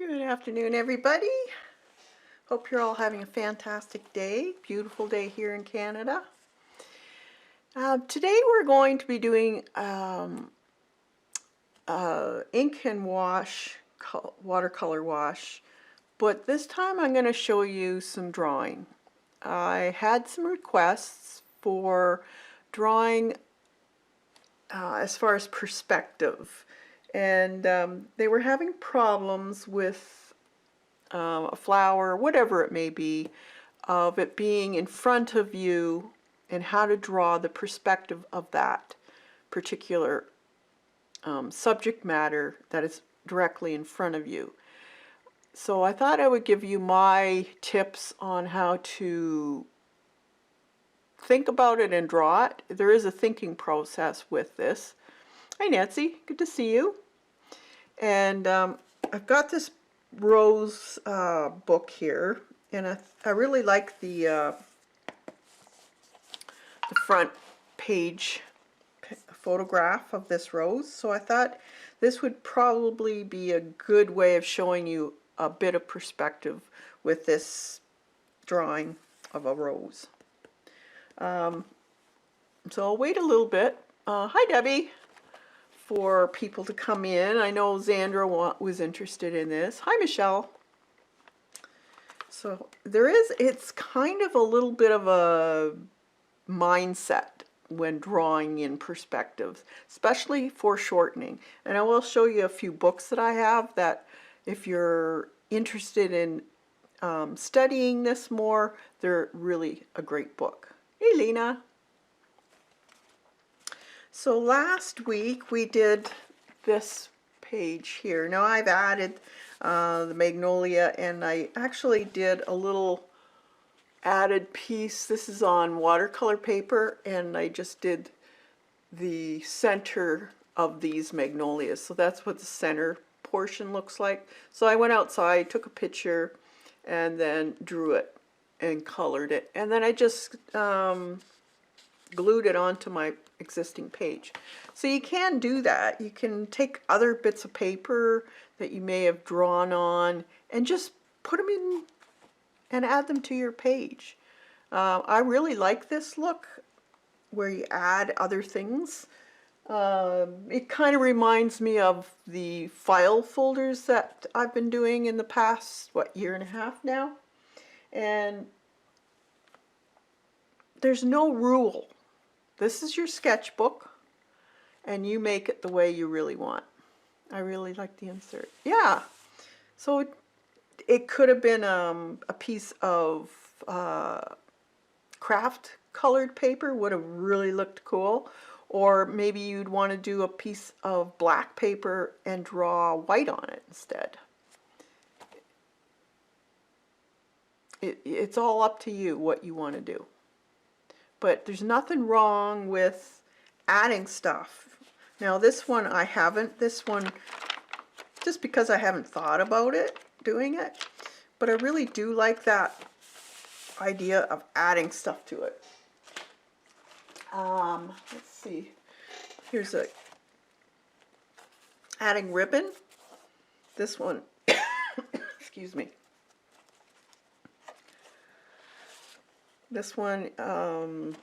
Good afternoon, everybody. Hope you're all having a fantastic day. Beautiful day here in Canada. Today we're going to be doing ink and wash, watercolor wash, but this time I'm going to show you some drawing. I had some requests for drawing as far as perspective, and they were having problems with a flower, whatever it may be, of it being in front of you and how to draw the perspective of that particular subject matter that is directly in front of you. So I thought I would give you my tips on how to think about it and draw it. There is a thinking process with this. Hi Nancy, good to see you. And I've got this Rose book here, and I really like the front page photograph of this rose, so I thought this would probably be a good way of showing you a bit of perspective with this drawing of a rose. So I'll wait a little bit. Hi Debbie, for people to come in. I know Zandra was interested in this. Hi Michelle. So it's kind of a little bit of a mindset when drawing in perspectives, especially foreshortening. And I will show you a few books that I have that if you're interested in studying this more, they're really a great book. Hey Lena. So last week we did this page here. Now I've added the magnolia, and I actually did a little added piece. This is on watercolor paper, and I just did the center of these magnolias. So that's what the center portion looks like. So I went outside, took a picture, and then drew it and colored it. And then I just glued it onto my existing page. So you can do that. You can take other bits of paper that you may have drawn on and just put them in and add them to your page. I really like this look where you add other things. It kind of reminds me of the file folders that I've been doing in the past, year and a half now. And there's no rule. This is your sketchbook, and you make it the way you really want. I really like the insert. Yeah, so it could have been a piece of craft colored paper, would have really looked cool. Or maybe you'd want to do a piece of black paper and draw white on it instead. It's all up to you what you want to do. But there's nothing wrong with adding stuff. Now this one I haven't, this one just because I haven't thought about it, doing it, but I really do like that idea of adding stuff to it. Let's see, here's adding ribbon. This one, excuse me. This one, I'm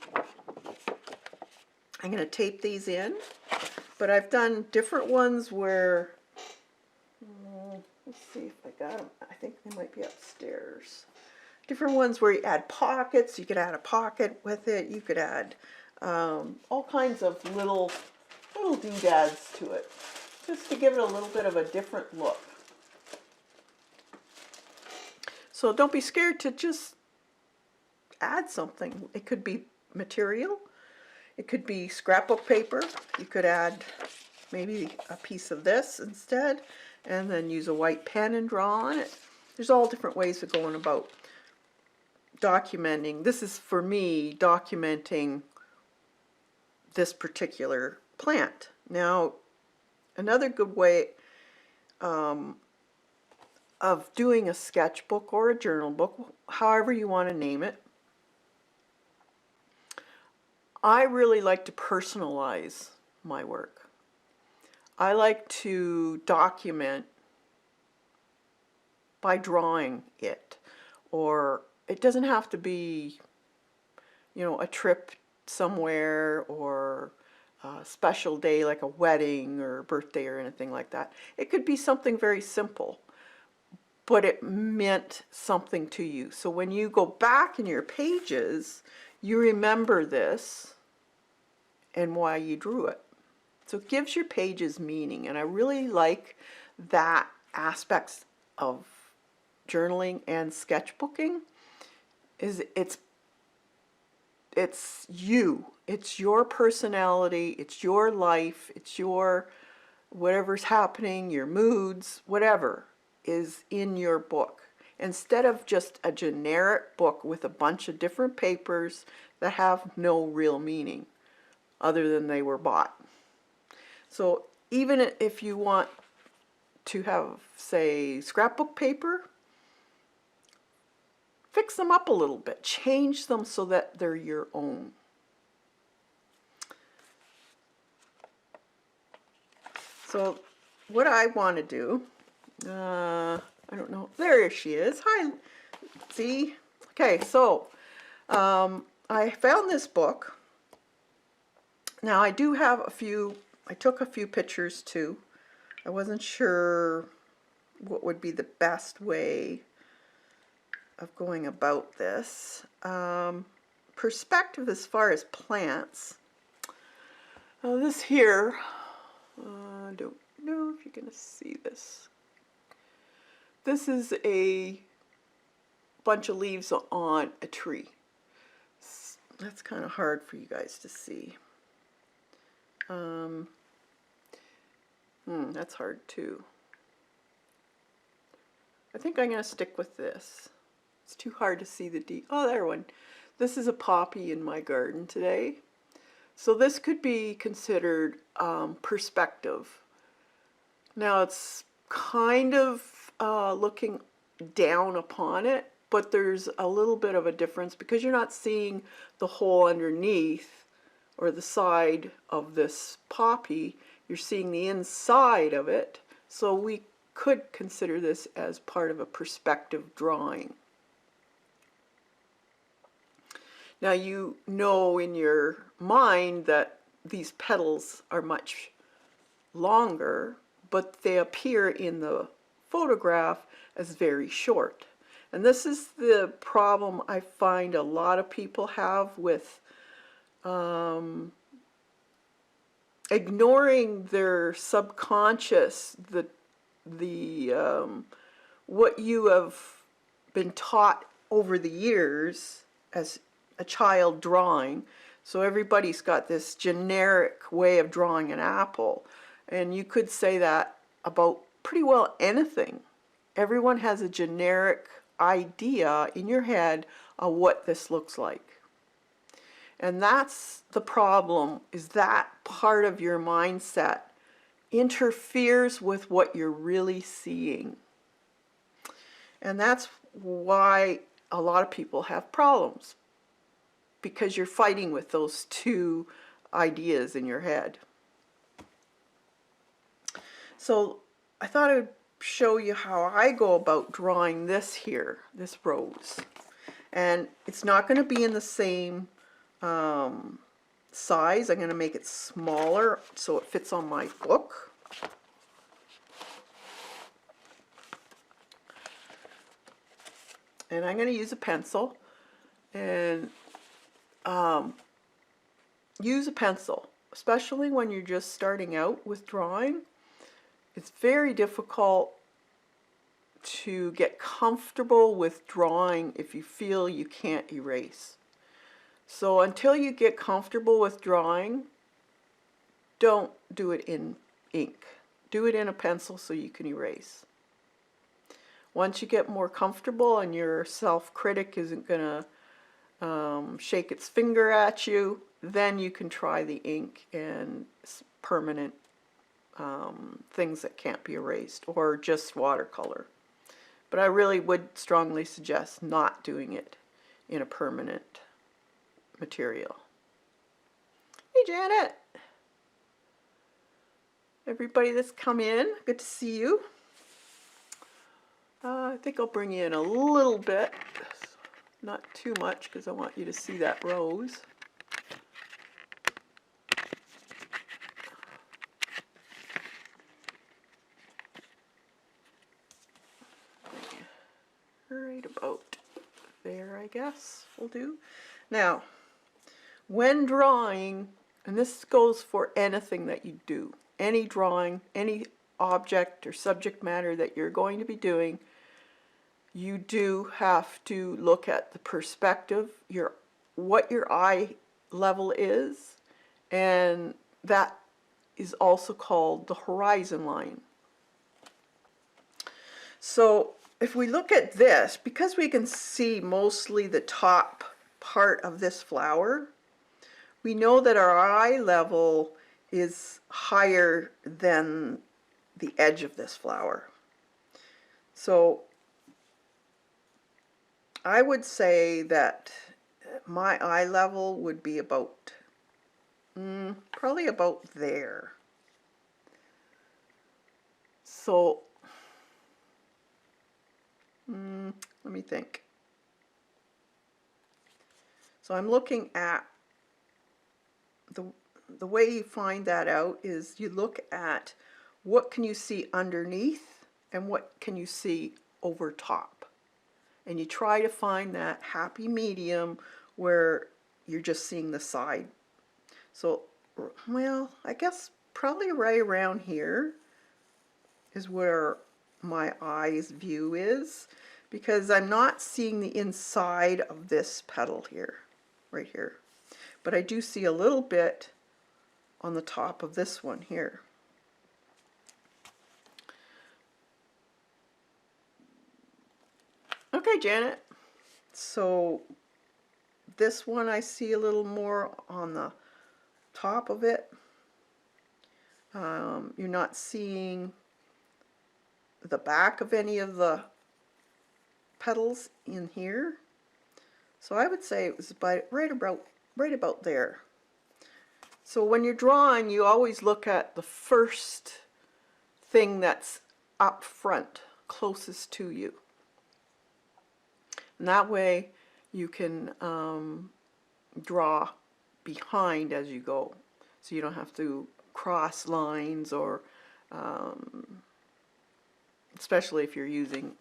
going to tape these in, but I've done different ones where, let's see if I got them. I think they might be upstairs. Different ones where you add pockets. You could add a pocket with it. You could add all kinds of little doodads to it, just to give it a little bit of a different look. So don't be scared to just add something. It could be material, it could be scrapbook paper. You could add maybe a piece of this instead, and then use a white pen and draw on it. There's all different ways of going about documenting. This is for me documenting this particular plant. Now another good way of doing a sketchbook or a journal book, however you want to name it, I really like to personalize my work. I like to document by drawing it. Or it doesn't have to be, you know, a trip somewhere or a special day like a wedding or a birthday or anything like that. It could be something very simple, but it meant something to you. So when you go back in your pages, you remember this and why you drew it. So it gives your pages meaning, and I really like that aspects of journaling and sketchbooking. Is it's you, it's your personality, it's your life, it's your whatever's happening, your moods, whatever is in your book, instead of just a generic book with a bunch of different papers that have no real meaning other than they were bought. So even if you want to have, say, scrapbook paper, fix them up a little bit, change them so that they're your own. So what I want to do, I don't know, there she is. Hi, see? Okay, so I found this book. Now I do have a few, I took a few pictures too. I wasn't sure what would be the best way of going about this. Perspective as far as plants. This here, I don't know if you're going to see this. This is a bunch of leaves on a tree. That's kind of hard for you guys to see. That's hard too. I think I'm going to stick with this. It's too hard to see the oh, there one. This is a poppy in my garden today. So this could be considered perspective. Now it's kind of looking down upon it, but there's a little bit of a difference because you're not seeing the hole underneath or the side of this poppy. You're seeing the inside of it. So we could consider this as part of a perspective drawing. Now you know in your mind that these petals are much longer, but they appear in the photograph as very short. And this is the problem I find a lot of people have with ignoring their subconscious, what you have been taught over the years as a child drawing. So everybody's got this generic way of drawing an apple, and you could say that about pretty well anything. Everyone has a generic idea in your head of what this looks like. And that's the problem, is that part of your mindset interferes with what you're really seeing. And that's why a lot of people have problems, because you're fighting with those two ideas in your head. So I thought I would show you how I go about drawing this here, this rose. And it's not going to be in the same size. I'm going to make it smaller so it fits on my book. And I'm going to use a pencil, and use a pencil, especially when you're just starting out with drawing. It's very difficult to get comfortable with drawing if you feel you can't erase. So until you get comfortable with drawing, don't do it in ink. Do it in a pencil so you can erase. Once you get more comfortable and your self-critic isn't going to shake its finger at you, then you can try the ink and permanent things that can't be erased, or just watercolor. But I really would strongly suggest not doing it in a permanent material. Hey Janet! Everybody that's come in, good to see you. I think I'll bring you in a little bit, not too much because I want you to see that rose. Right about there, I guess will do. Now, when drawing, and this goes for anything that you do, any drawing, any object or subject matter that you're going to be doing, you do have to look at the perspective, what your eye level is, and that is also called the horizon line. So if we look at this, because we can see mostly the top part of this flower, we know that our eye level is higher than the edge of this flower. So I would say that my eye level would be about, probably about there. So, let me think. So I'm looking at the way you find that out is you look at what can you see underneath and what can you see over top. And you try to find that happy medium where you're just seeing the side. So, well, I guess probably right around here is where my eye's view is, because I'm not seeing the inside of this petal here, right here. But I do see a little bit on the top of this one here. Okay, Janet. So this one I see a little more on the top of it. You're not seeing the back of any of the petals in here. So I would say it was right about there. So when you're drawing, you always look at the first thing that's up front, closest to you. And that way you can draw behind as you go. So you don't have to cross lines, or especially if you're using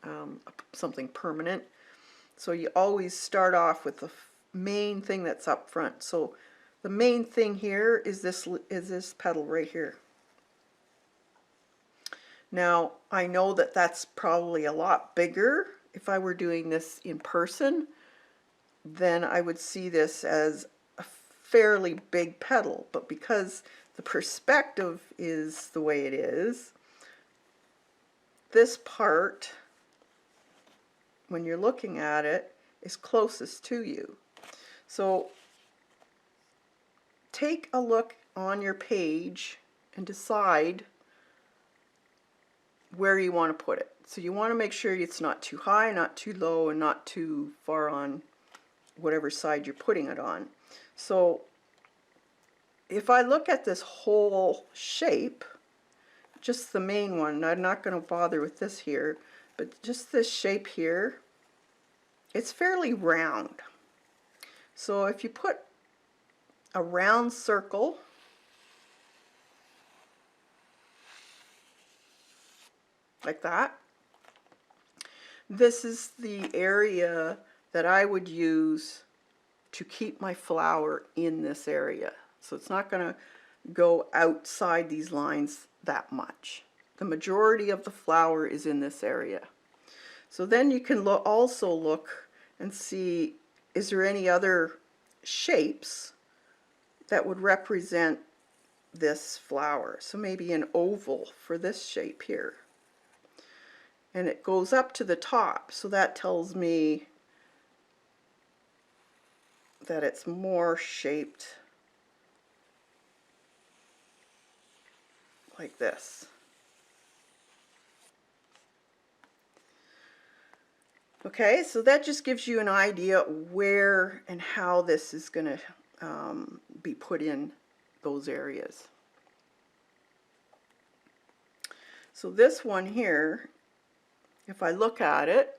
something permanent. So you always start off with the main thing that's up front. So the main thing here is this petal right here. Now I know that that's probably a lot bigger. If I were doing this in person, then I would see this as a fairly big petal, but because the perspective is the way it is, this part, when you're looking at it, is closest to you. So take a look on your page and decide where you want to put it. So you want to make sure it's not too high, not too low, and not too far on whatever side you're putting it on. So if I look at this whole shape, just the main one, I'm not going to bother with this here, but just this shape here, it's fairly round. So if you put a round circle like that, this is the area that I would use to keep my flower in this area. So it's not going to go outside these lines that much. The majority of the flower is in this area. So then you can also look and see, is there any other shapes that would represent this flower? So maybe an oval for this shape here. And it goes up to the top, so that tells me that it's more shaped like this. Okay, so that just gives you an idea where and how this is going to be put in those areas. So this one here if I look at it,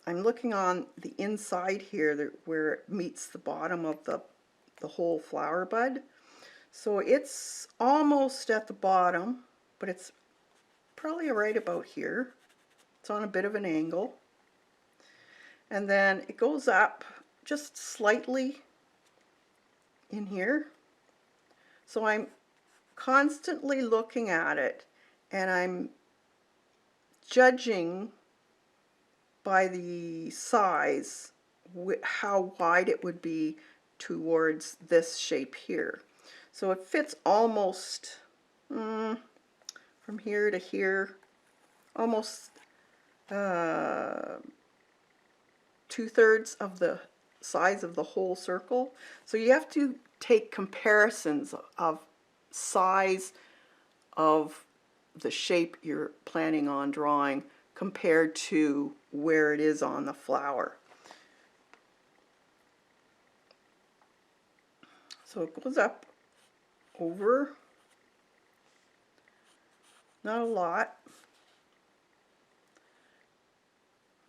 I'm looking on the inside here where it meets the bottom of the whole flower bud. So it's almost at the bottom, but it's probably right about here. It's on a bit of an angle. And then it goes up just slightly in here. So I'm constantly looking at it, and I'm judging by the size how wide it would be towards this shape here. So it fits almost from here to here, almost 2/3 of the size of the whole circle. So you have to take comparisons of size of the shape you're planning on drawing compared to where it is on the flower. So it goes up over, not a lot.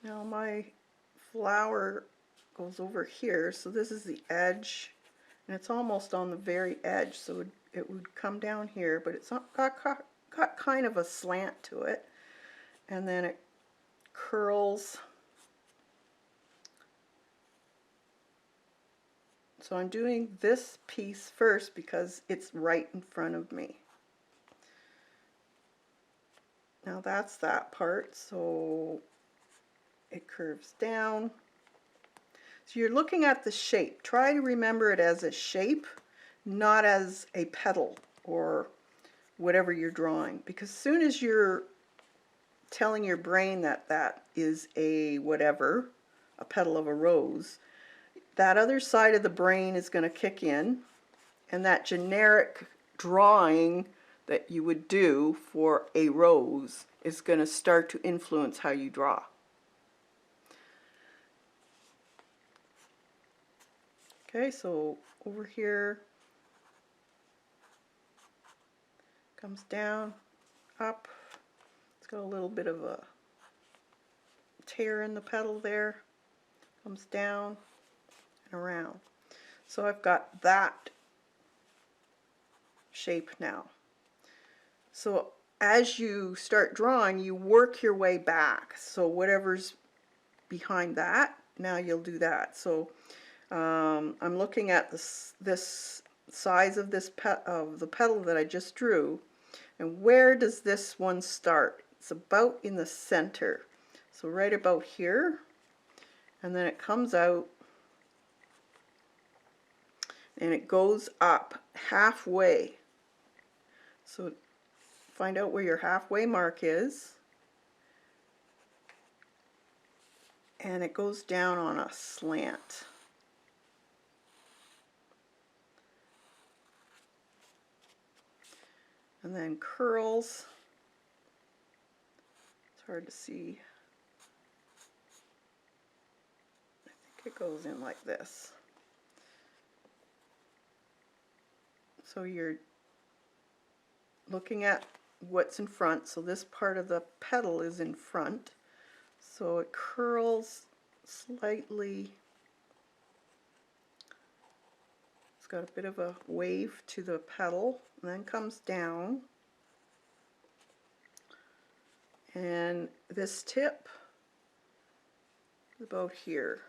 Now my flower goes over here, so this is the edge, and it's almost on the very edge, so it would come down here, but it's not got kind of a slant to it, and then it curls. So I'm doing this piece first because it's right in front of me. Now that's that part, so it curves down. So you're looking at the shape. Try to remember it as a shape, not as a petal or whatever you're drawing, because as soon as you're telling your brain that that is a whatever, a petal of a rose, that other side of the brain is going to kick in, and that generic drawing that you would do for a rose is going to start to influence how you draw. Okay, so over here, comes down, up. It's got a little bit of a tear in the petal there. Comes down and around. So I've got that shape now. So as you start drawing, you work your way back. So whatever's behind that, now you'll do that. So I'm looking at this size of the petal that I just drew, and where does this one start? It's about in the center, so right about here, and then it comes out and it goes up halfway. So find out where your halfway mark is, and it goes down on a slant. And then curls. It's hard to see. I think it goes in like this. So you're looking at what's in front. So this part of the petal is in front. So it curls slightly. It's got a bit of a wave to the petal, and then comes down. And this tip is about here.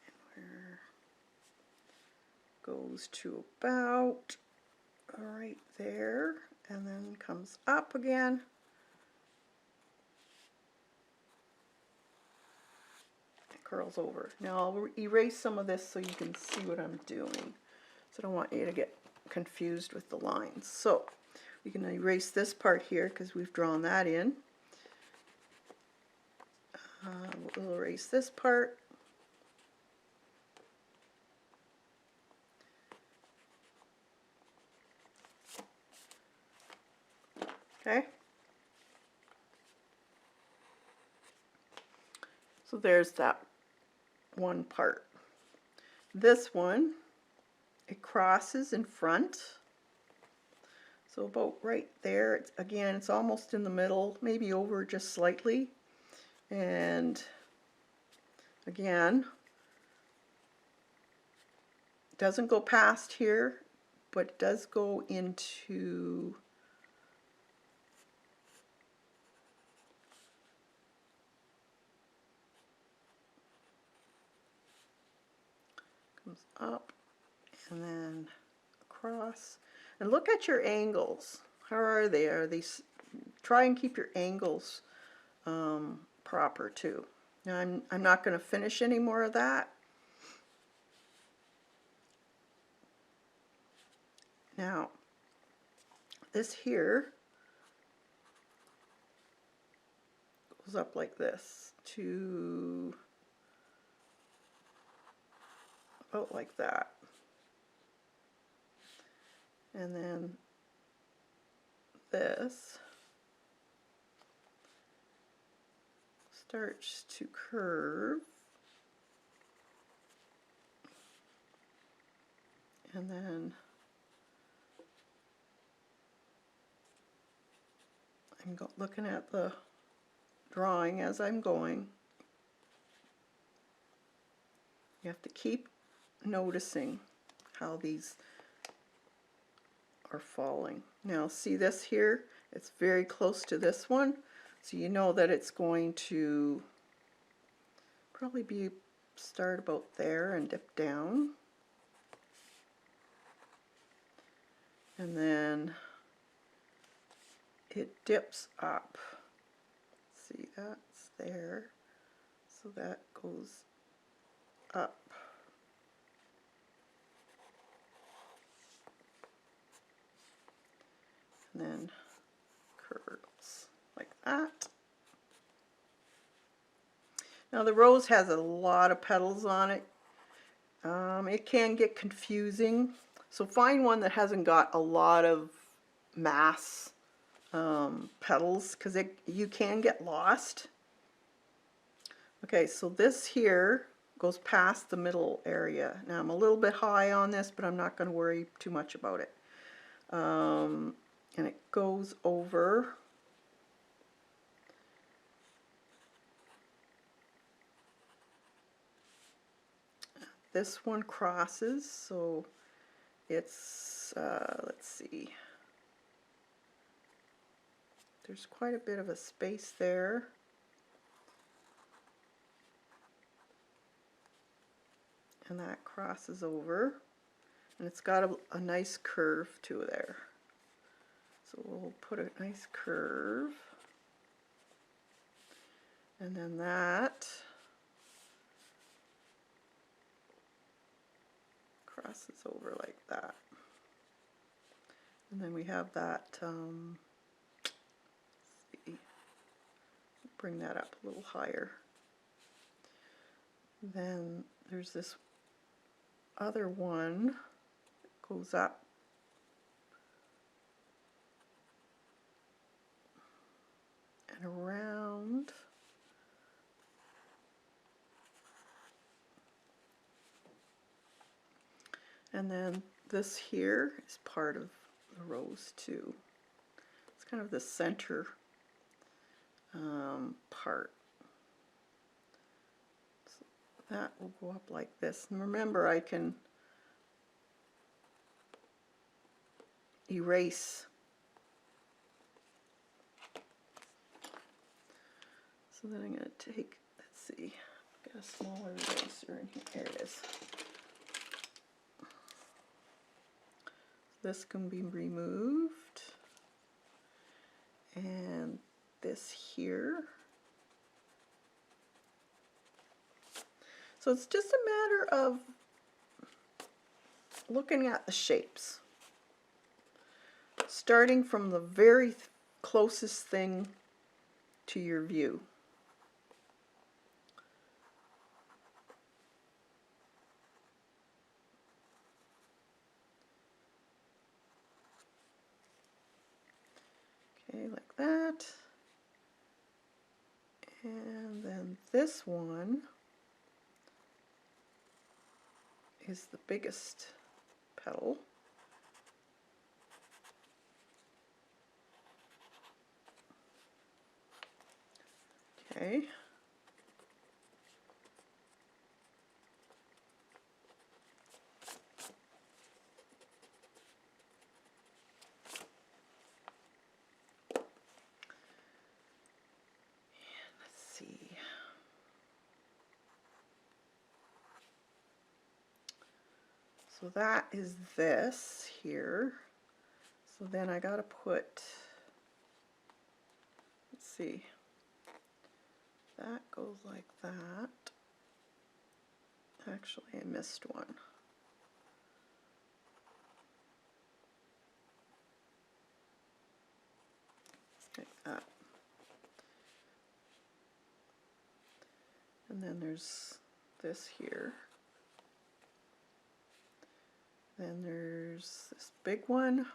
And where goes to about right there, and then comes up again. It curls over. Now I'll erase some of this so you can see what I'm doing. So I don't want you to get confused with the lines. So we can erase this part here because we've drawn that in. We'll erase this part. Okay. So there's that one part. This one, it crosses in front. So about right there, again, it's almost in the middle, maybe over just slightly. And again, it doesn't go past here, but it does go into comes up and then across. And look at your angles. How are they? Are these? Try and keep your angles proper too. Now I'm not going to finish any more of that. Now this here goes up like this to about like that. And then this starts to curve, and then I'm looking at the drawing as I'm going. You have to keep noticing how these are falling. Now see this here? It's very close to this one, so you know that it's going to probably start about there and dip down. And then it dips up. See, that's there. So that goes up. And then curves like that. Now the rose has a lot of petals on it. It can get confusing. So find one that hasn't got a lot of mass petals, because you can get lost. Okay, so this here goes past the middle area. Now I'm a little bit high on this, but I'm not going to worry too much about it. And it goes over this one crosses, so it's let's see, there's quite a bit of a space there. And that crosses over, and it's got a nice curve to there. So we'll put a nice curve, and then that crosses over like that. And then we have that, let's see, bring that up a little higher. Then there's this other one that goes up and around. And then this here is part of the rose too. It's kind of the center part. So that will go up like this. And remember, I can erase. So then I'm going to take, let's see, get a smaller eraser in here. There it is. This can be removed, and this here. So it's just a matter of looking at the shapes, starting from the very closest thing to your view. Okay, like that. And then this one is the biggest petal. Okay. Let's see. So that is this here. So then I gotta put, let's see, that goes like that. Actually, I missed one. Like that. And then there's this here. Then there's this big one.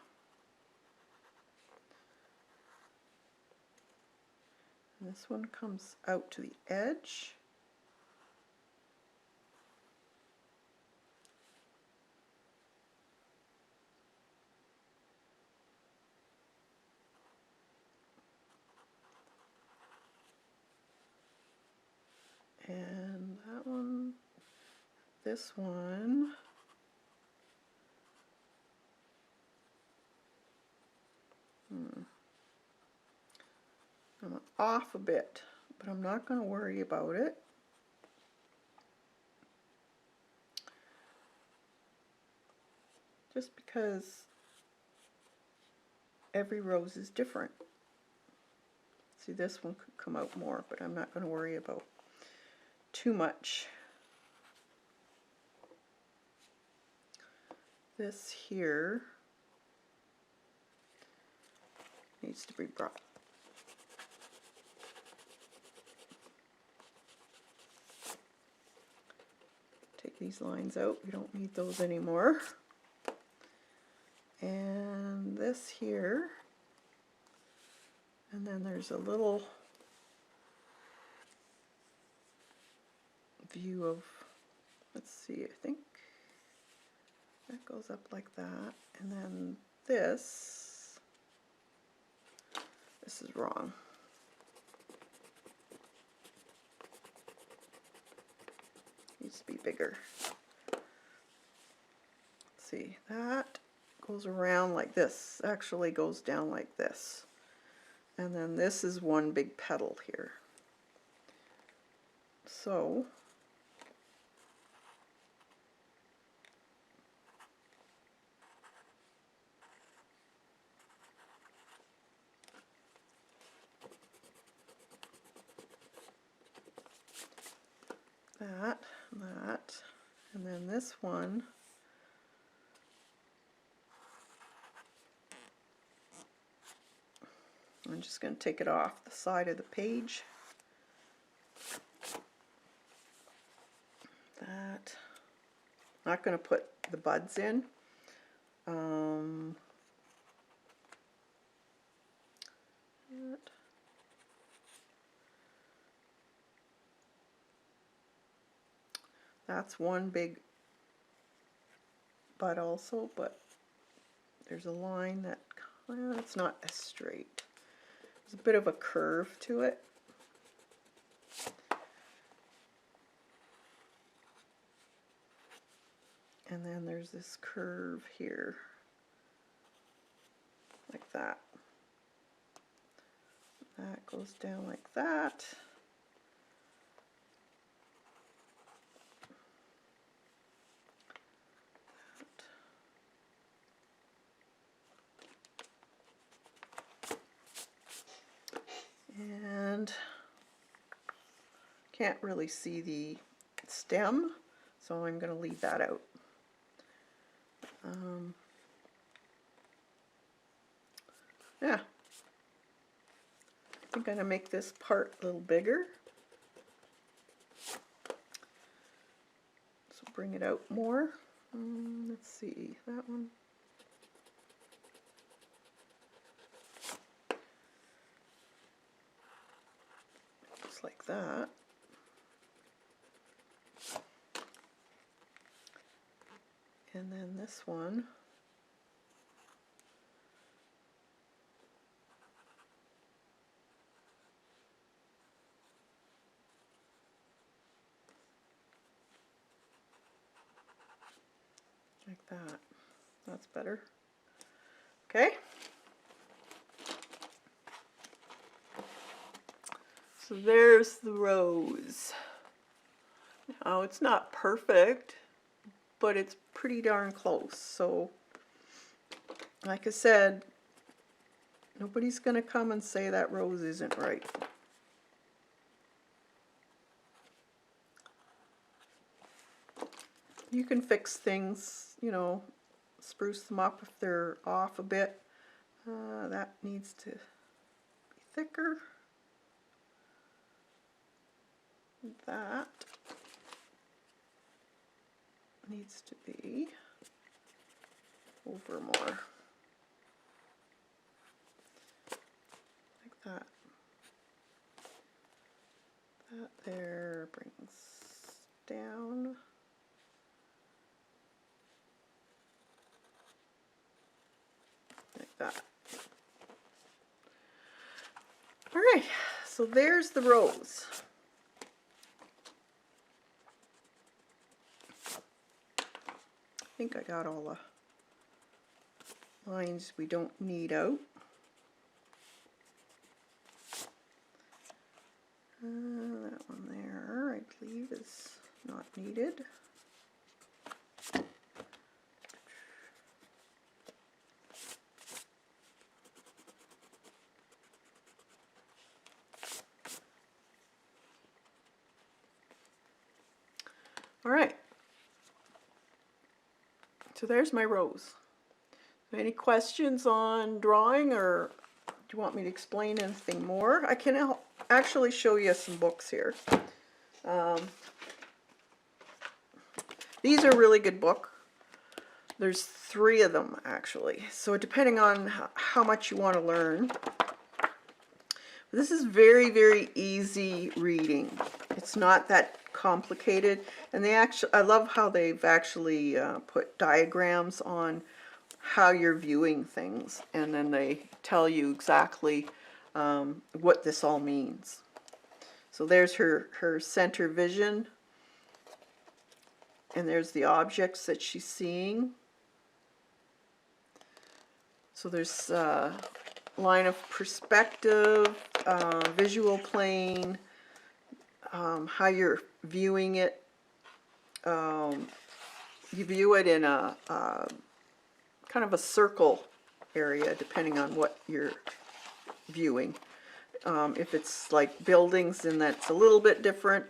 And this one comes out to the edge. And that one, this one, I'm off a bit, but I'm not going to worry about it. Just because every rose is different. See, this one could come out more, but I'm not going to worry about too much. This here needs to be brought. Take these lines out, we don't need those anymore. And this here, and then there's a little view of, let's see, I think that goes up like that, and then this is wrong. Needs to be bigger. Let's see, that goes around like this, actually goes down like this. And then this is one big petal here. So that, and then this one I'm just going to take it off the side of the page. That, not going to put the buds in. That's one big bud also, but there's a line that, well, it's not as straight. There's a bit of a curve to it. And then there's this curve here, like that. That goes down like that. And can't really see the stem, so I'm going to leave that out. Yeah, I think I'm going to make this part a little bigger. So bring it out more. Let's see, that one. Just like that. And then this one. like that. That's better. Okay. So there's the rose. Now it's not perfect, but it's pretty darn close. So, like I said, nobody's going to come and say that rose isn't right. You can fix things, you know, spruce them up if they're off a bit. That needs to be thicker. That needs to be over more. Like that. That there brings down. Like that. Alright, so there's the rose. I think I got all the lines we don't need out. That one there, I believe, is not needed. All right, so there's my rose. Any questions on drawing, or do you want me to explain anything more? I can actually show you some books here. These are a really good book. There's 3 of them actually, so depending on how much you want to learn. This is very, very easy reading. It's not that complicated, and I love how they've actually put diagrams on how you're viewing things, and then they tell you exactly what this all means. So there's her center vision, and there's the objects that she's seeing. So there's line of perspective, visual plane, how you're viewing it. You view it in a kind of a circle area depending on what you're viewing. If it's like buildings, then that's a little bit different.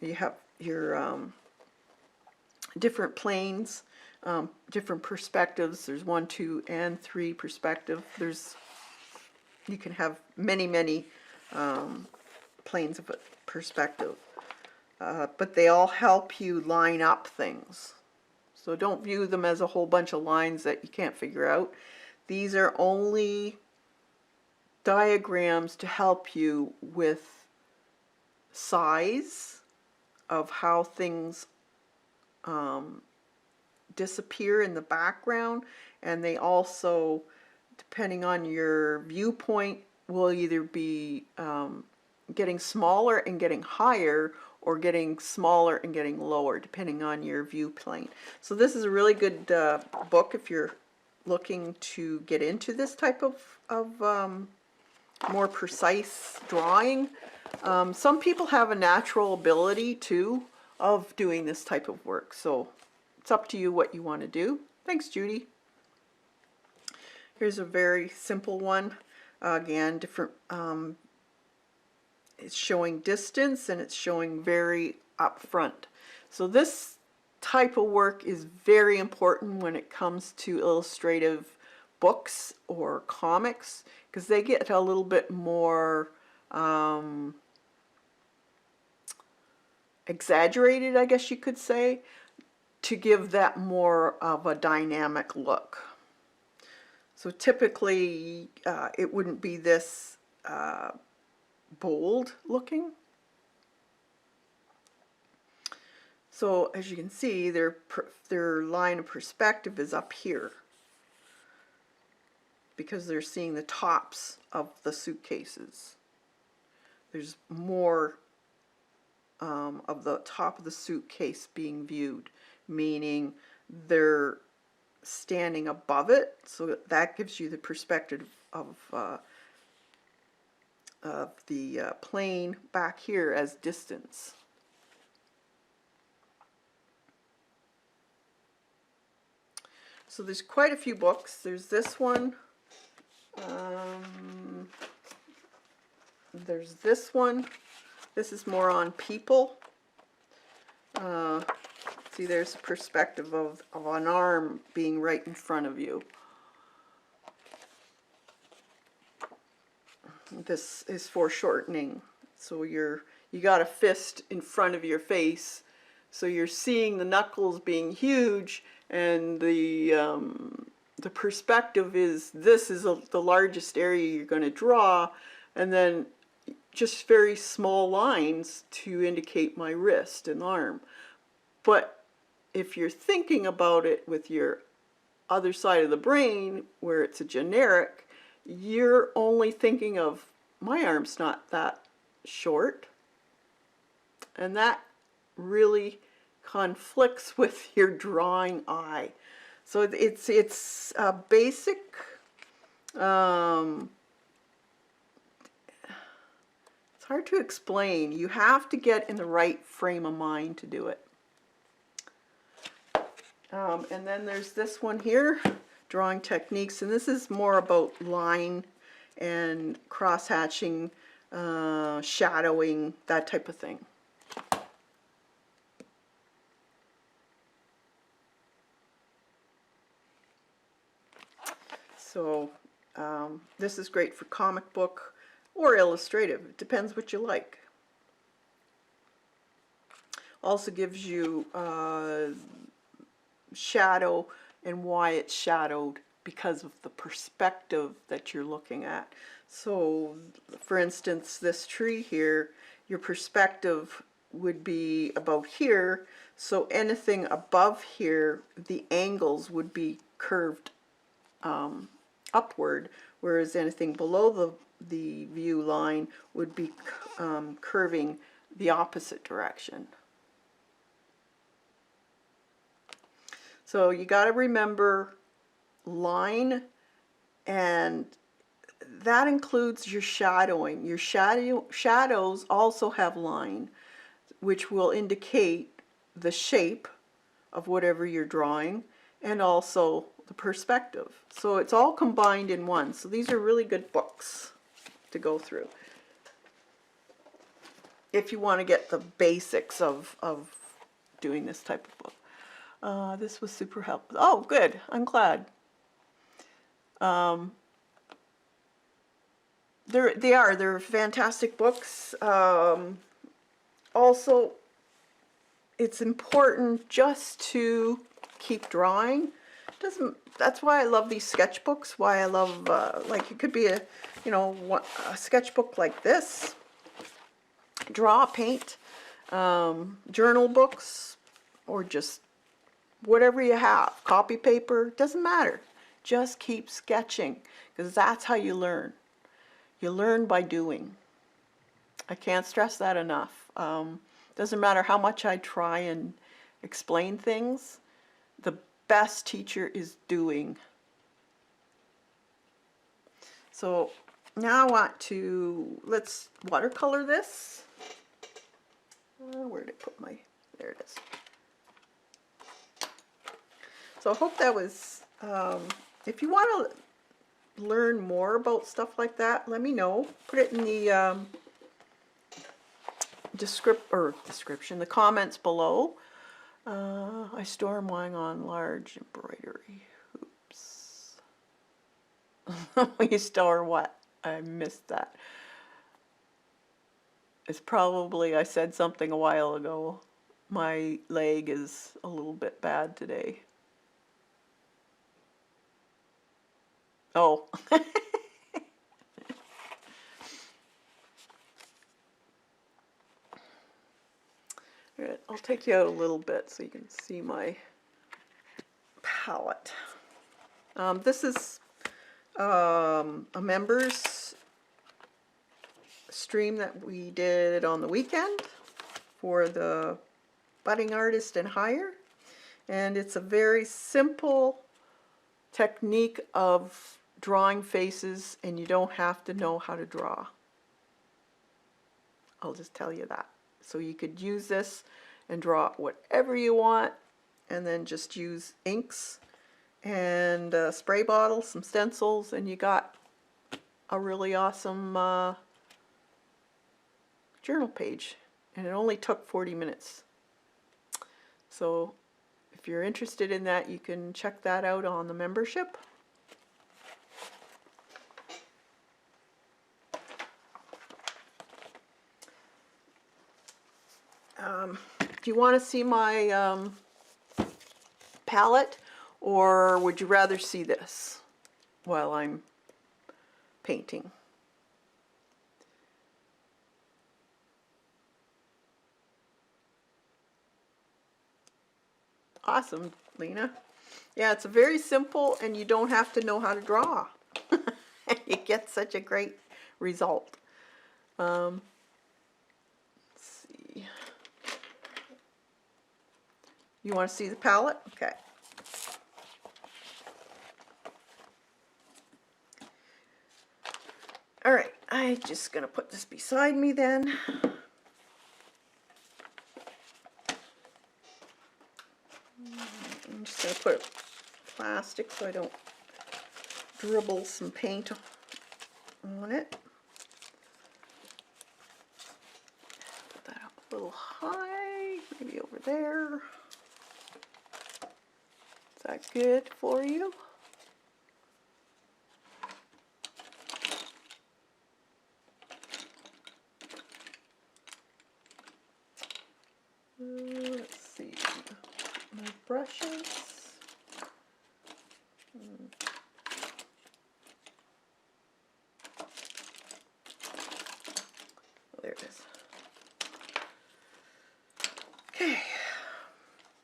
You have your different planes, different perspectives. There's 1, 2, and 3 perspective. You can have many, many planes of perspective, but they all help you line up things. So don't view them as a whole bunch of lines that you can't figure out. These are only diagrams to help you with size of how things disappear in the background, and they also, depending on your viewpoint, will either be getting smaller and getting higher, or getting smaller and getting lower, depending on your view plane. So this is a really good book if you're looking to get into this type of more precise drawing. Some people have a natural ability too of doing this type of work, so it's up to you what you want to do. Thanks, Judy. Here's a very simple one. Again, different. It's showing distance, and it's showing very upfront. So this type of work is very important when it comes to illustrative books or comics, because they get a little bit more exaggerated, I guess you could say, to give that more of a dynamic look. So typically it wouldn't be this bold looking. So as you can see, their line of perspective is up here, because they're seeing the tops of the suitcases. There's more of the top of the suitcase being viewed, meaning they're standing above it, so that gives you the perspective of the plane back here as distance. So there's quite a few books. There's this one. There's this one. This is more on people. See, there's a perspective of an arm being right in front of you. This is foreshortening. So you got a fist in front of your face, so you're seeing the knuckles being huge, and the perspective is this is the largest area you're going to draw, and then just very small lines to indicate my wrist and arm. But if you're thinking about it with your other side of the brain, where it's a generic, you're only thinking of my arm's not that short, and that really conflicts with your drawing eye. So it's a basic it's hard to explain. You have to get in the right frame of mind to do it. And then there's this one here, drawing techniques, and this is more about line and cross-hatching, shadowing, that type of thing. So this is great for comic book or illustrative. It depends what you like. Also gives you shadow and why it's shadowed because of the perspective that you're looking at. So for instance, this tree here, your perspective would be about here, so anything above here, the angles would be curved upward, whereas anything below the view line would be curving the opposite direction. So you got to remember line, and that includes your shadowing. Your shadows also have line, which will indicate the shape of whatever you're drawing and also the perspective. So it's all combined in one. So these are really good books to go through if you want to get the basics of doing this type of book. This was super helpful. Oh, good. I'm glad. They're fantastic books. Also, it's important just to keep drawing. That's why I love these sketchbooks. Why I love like it could be a sketchbook like this. Draw, paint, journal books, or just whatever you have, copy paper, doesn't matter. Just keep sketching, because that's how you learn. You learn by doing. I can't stress that enough. Doesn't matter how much I try and explain things, the best teacher is doing. So now I want to, let's watercolor this. Where did I put my, there it is. So I hope that was, if you want to learn more about stuff like that, let me know. Put it in the description, the comments below. I store mine on large embroidery hoops. You store what? I missed that. It's probably, I said something a while ago. My leg is a little bit bad today. Oh. Alright, I'll take you out a little bit so you can see my palette. This is a members stream that we did on the weekend for the budding artist and higher, and it's a very simple technique of drawing faces, and you don't have to know how to draw. I'll just tell you that. So you could use this and draw whatever you want, and then just use inks and a spray bottle, some stencils, and you got a really awesome journal page. And it only took 40 minutes. So if you're interested in that, you can check that out on the membership. Do you want to see my palette, or would you rather see this while I'm painting? Awesome, Lena. Yeah, it's very simple, and you don't have to know how to draw. You get such a great result. Let's see. You want to see the palette? Okay. All right, I'm just going to put this beside me then. I'm just going to put plastic so I don't dribble some paint on it. Put that up a little high, maybe over there. Is that good for you? Let's see, my brushes. Oh, there it is. Okay,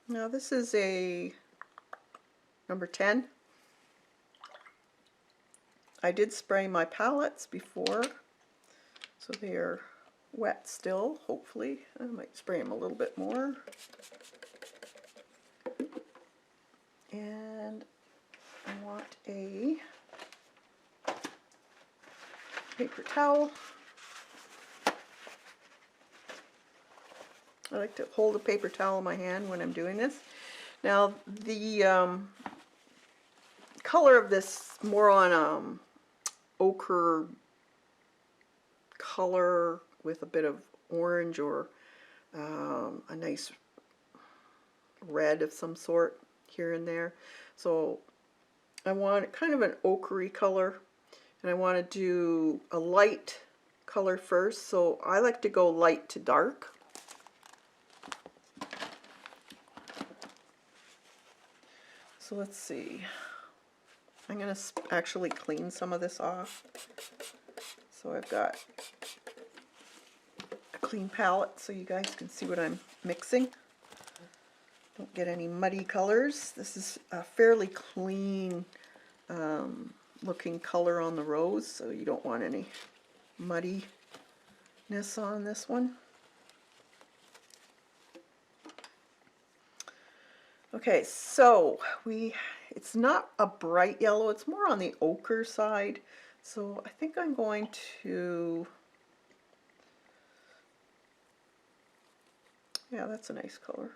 now this is a number 10. I did spray my palettes before, so they are wet still, hopefully. I might spray them a little bit more. And I want a paper towel. I like to hold a paper towel in my hand when I'm doing this. Now the color of this more on ochre color with a bit of orange or a nice red of some sort here and there. So I want kind of an ochre color, and I want to do a light color first. So I like to go light to dark. So let's see. I'm going to actually clean some of this off. So I've got a clean palette so you guys can see what I'm mixing. Don't get any muddy colors. This is a fairly clean looking color on the rose, so you don't want any muddiness on this one. Okay, so it's not a bright yellow, it's more on the ochre side. So I think I'm going to, yeah, that's a nice color.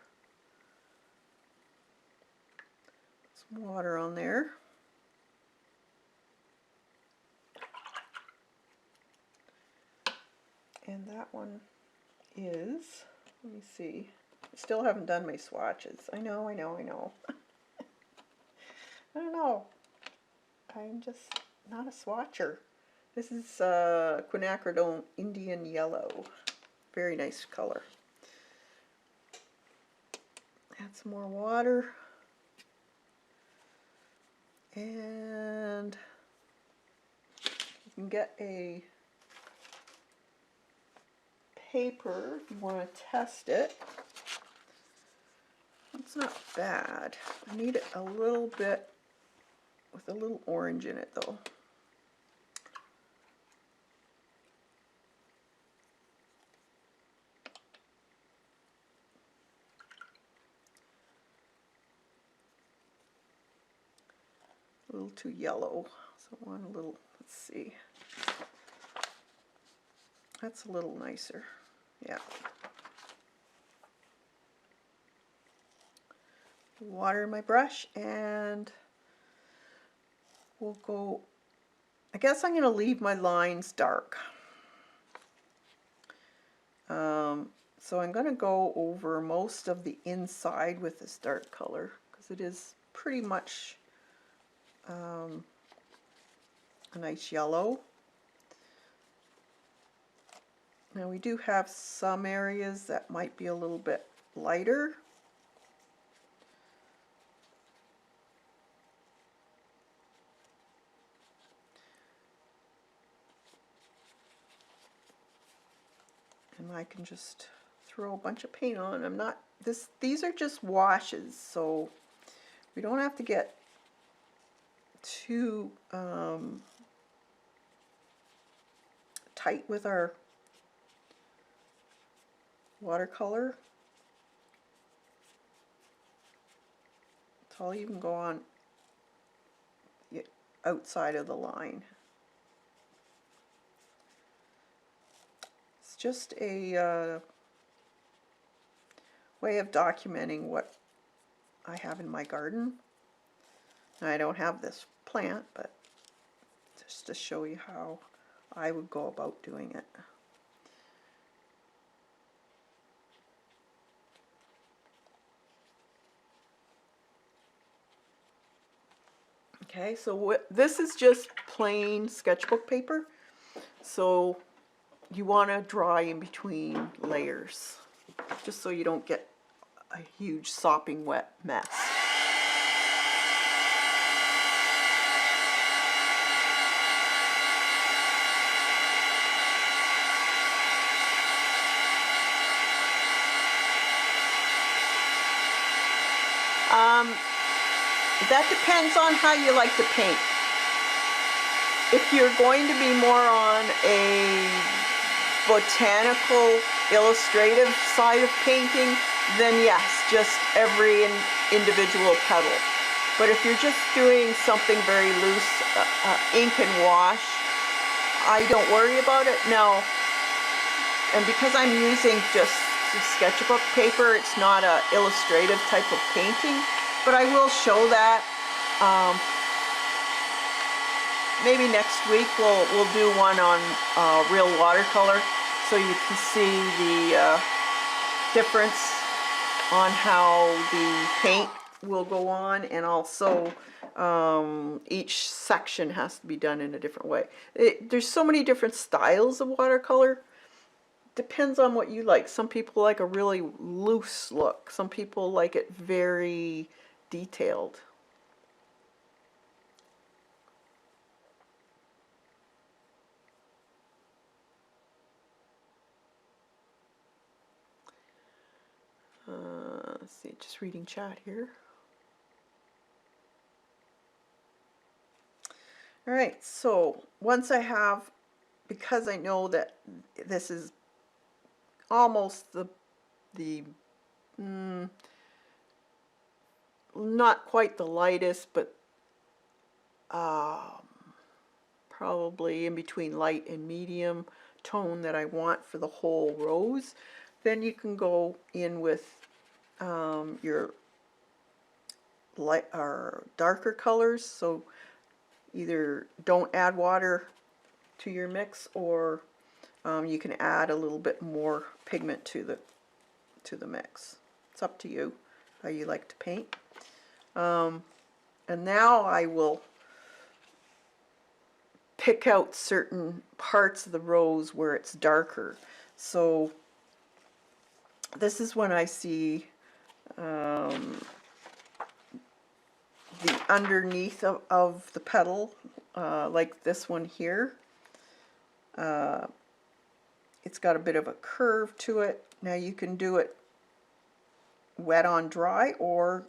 Some water on there. And that one is, let me see. I still haven't done my swatches. I know. I don't know. I'm just not a swatcher. This is quinacridone Indian Yellow. Very nice color. Add some more water. And you can get a paper if you want to test it. It's not bad. I need it a little bit with a little orange in it though. a little too yellow. So I want a little, let's see. That's a little nicer. Yeah. Water my brush and we'll go, I guess I'm going to leave my lines dark. So I'm going to go over most of the inside with this dark color because it is pretty much a nice yellow. Now we do have some areas that might be a little bit lighter. And I can just throw a bunch of paint on. I'm not, these are just washes, so we don't have to get too tight with our watercolor. It's all you can go on outside of the line. It's just a way of documenting what I have in my garden. Now, I don't have this plant, but just to show you how I would go about doing it. Okay, so this is just plain sketchbook paper. So you want to dry in between layers, just so you don't get a huge sopping wet mess. That depends on how you like to paint. If you're going to be more on a botanical, illustrative side of painting, then yes, just every individual petal. But if you're just doing something very loose, ink and wash, I don't worry about it. Now, and because I'm using just sketchbook paper, it's not an illustrative type of painting, but I will show that. Maybe next week we'll do one on real watercolor, so you can see the difference on how the paint will go on, and also each section has to be done in a different way. There's so many different styles of watercolor. Depends on what you like. Some people like a really loose look. Some people like it very detailed. Let's see, just reading chat here. All right, so once I have, because I know that this is almost the not quite the lightest, but probably in between light and medium tone that I want for the whole rose, then you can go in with your light or darker colors. So either don't add water to your mix, or you can add a little bit more pigment to the mix. It's up to you how you like to paint. And now I will pick out certain parts of the rose where it's darker. So this is when I see the underneath of the petal, like this one here. It's got a bit of a curve to it. Now you can do it wet on dry or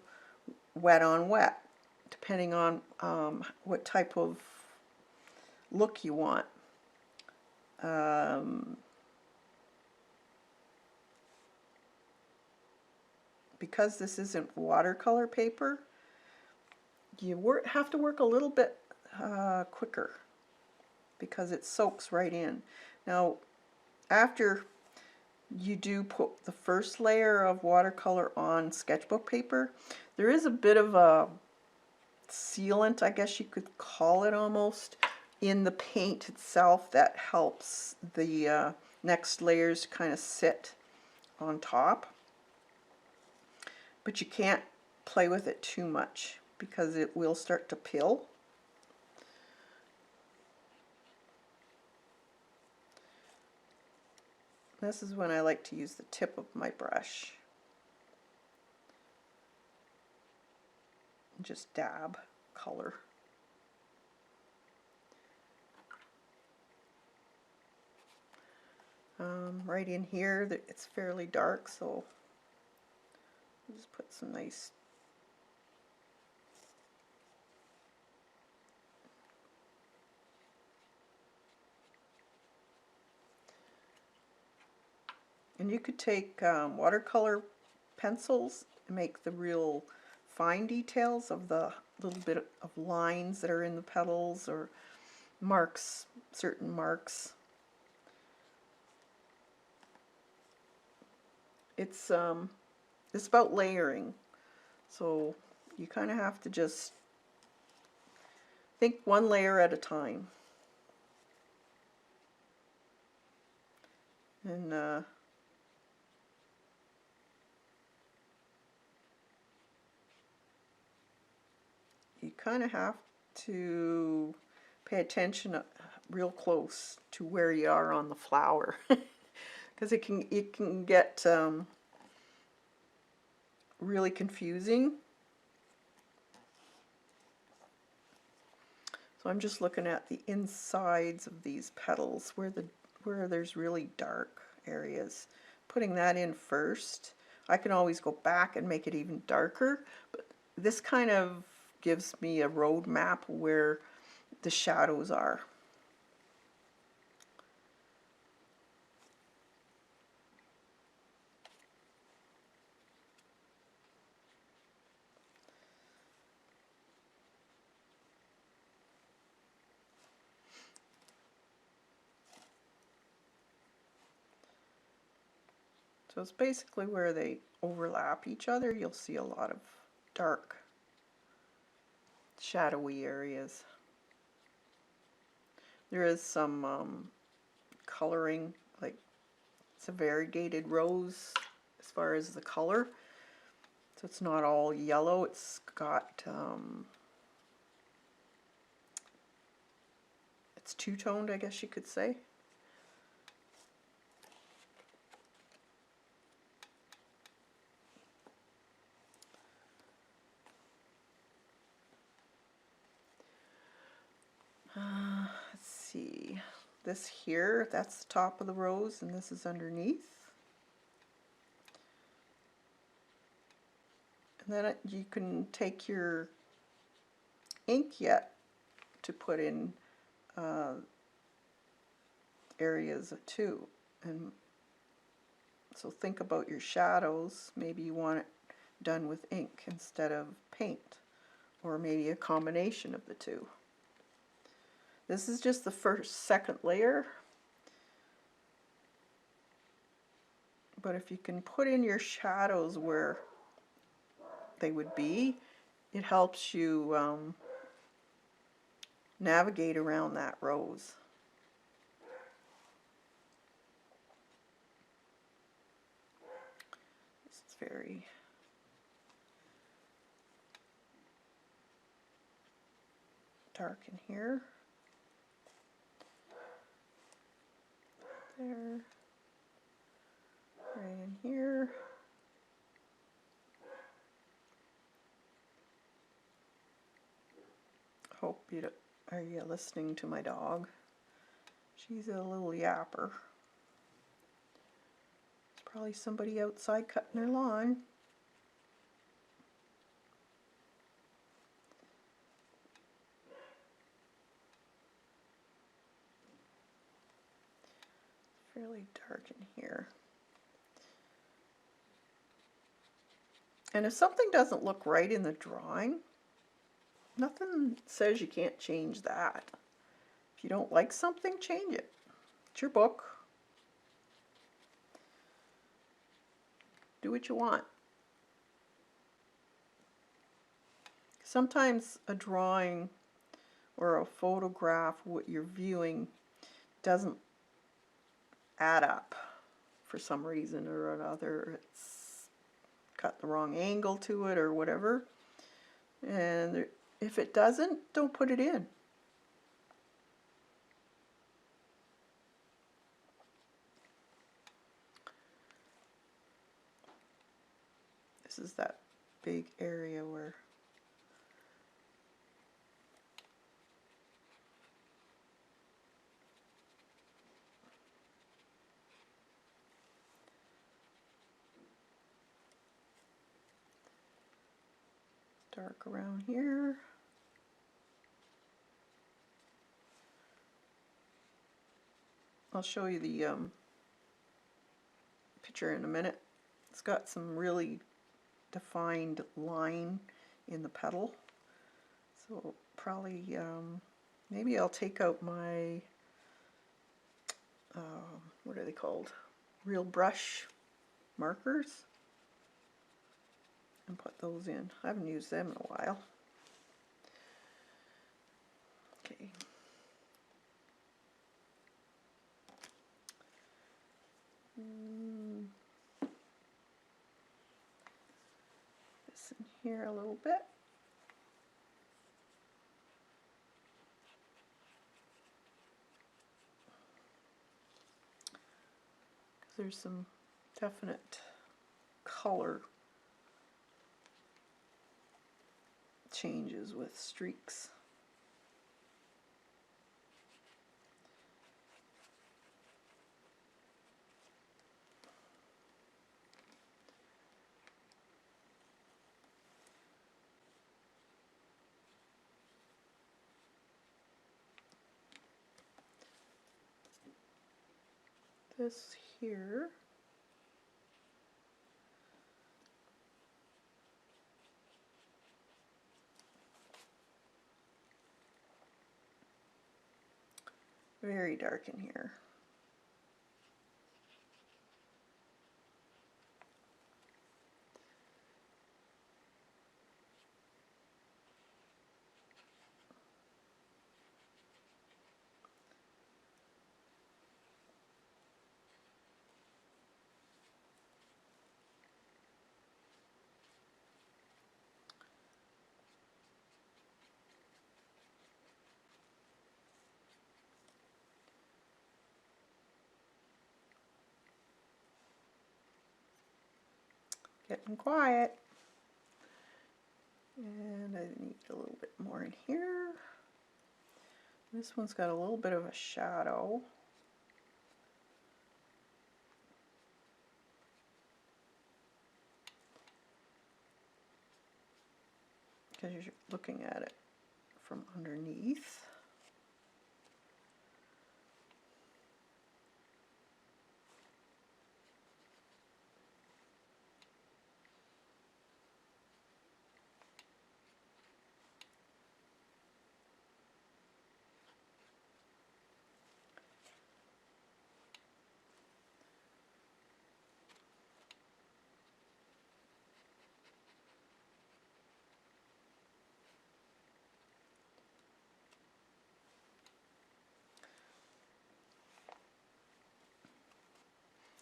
wet on wet, depending on what type of look you want. Because this isn't watercolor paper, you have to work a little bit quicker because it soaks right in. Now, after you do put the first layer of watercolor on sketchbook paper, there is a bit of a sealant, I guess you could call it almost, in the paint itself that helps the next layers kind of sit on top. But you can't play with it too much because it will start to pill. This is when I like to use the tip of my brush. Just dab color. Right in here, it's fairly dark, so I'll just put some nice and you could take watercolor pencils and make the real fine details of the little bit of lines that are in the petals or marks, certain marks. It's about layering, so you kind of have to just think one layer at a time. And you kind of have to pay attention real close to where you are on the flower because it can get really confusing. So I'm just looking at the insides of these petals where there's really dark areas. Putting that in first. I can always go back and make it even darker, but this kind of gives me a road map where the shadows are. So it's basically where they overlap each other, you'll see a lot of dark, shadowy areas. There is some coloring, like it's a variegated rose as far as the color. So it's not all yellow, it's got, it's two-toned, I guess you could say. Let's see, this here, that's the top of the rose and this is underneath. And then you can take your ink yet to put in areas too. And so think about your shadows. Maybe you want it done with ink instead of paint, or maybe a combination of the two. This is just the second layer. But if you can put in your shadows where they would be, it helps you navigate around that rose. This is very dark in here. There. Right in here. Hope you don't, are you listening to my dog? She's a little yapper. There's probably somebody outside cutting their lawn. It's fairly dark in here. And if something doesn't look right in the drawing, Nothing says you can't change that. If you don't like something, change it. It's your book. Do what you want. Sometimes a drawing or a photograph, what you're viewing, doesn't add up for some reason or another. It's got the wrong angle to it or whatever. And if it doesn't, don't put it in. This is that big area where dark around here. I'll show you the picture in a minute. It's got some really defined line in the petal. So probably, maybe I'll take out my, what are they called? Real brush markers and put those in. I haven't used them in a while. Okay. This in here a little bit. There's some definite color changes with streaks. This here very dark in here. Getting quiet. And I need a little bit more in here. This one's got a little bit of a shadow. Because you're looking at it from underneath.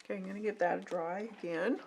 Okay, I'm going to give that a dry again.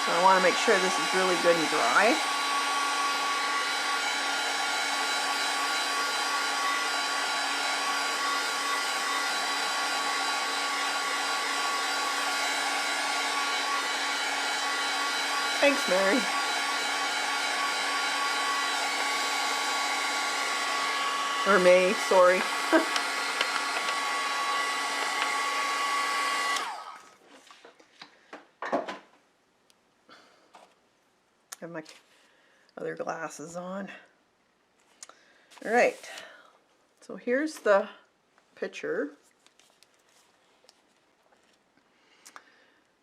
So I want to make sure this is really good and dry. Thanks, Mary. Or May, sorry. Have my other glasses on. All right, so here's the picture.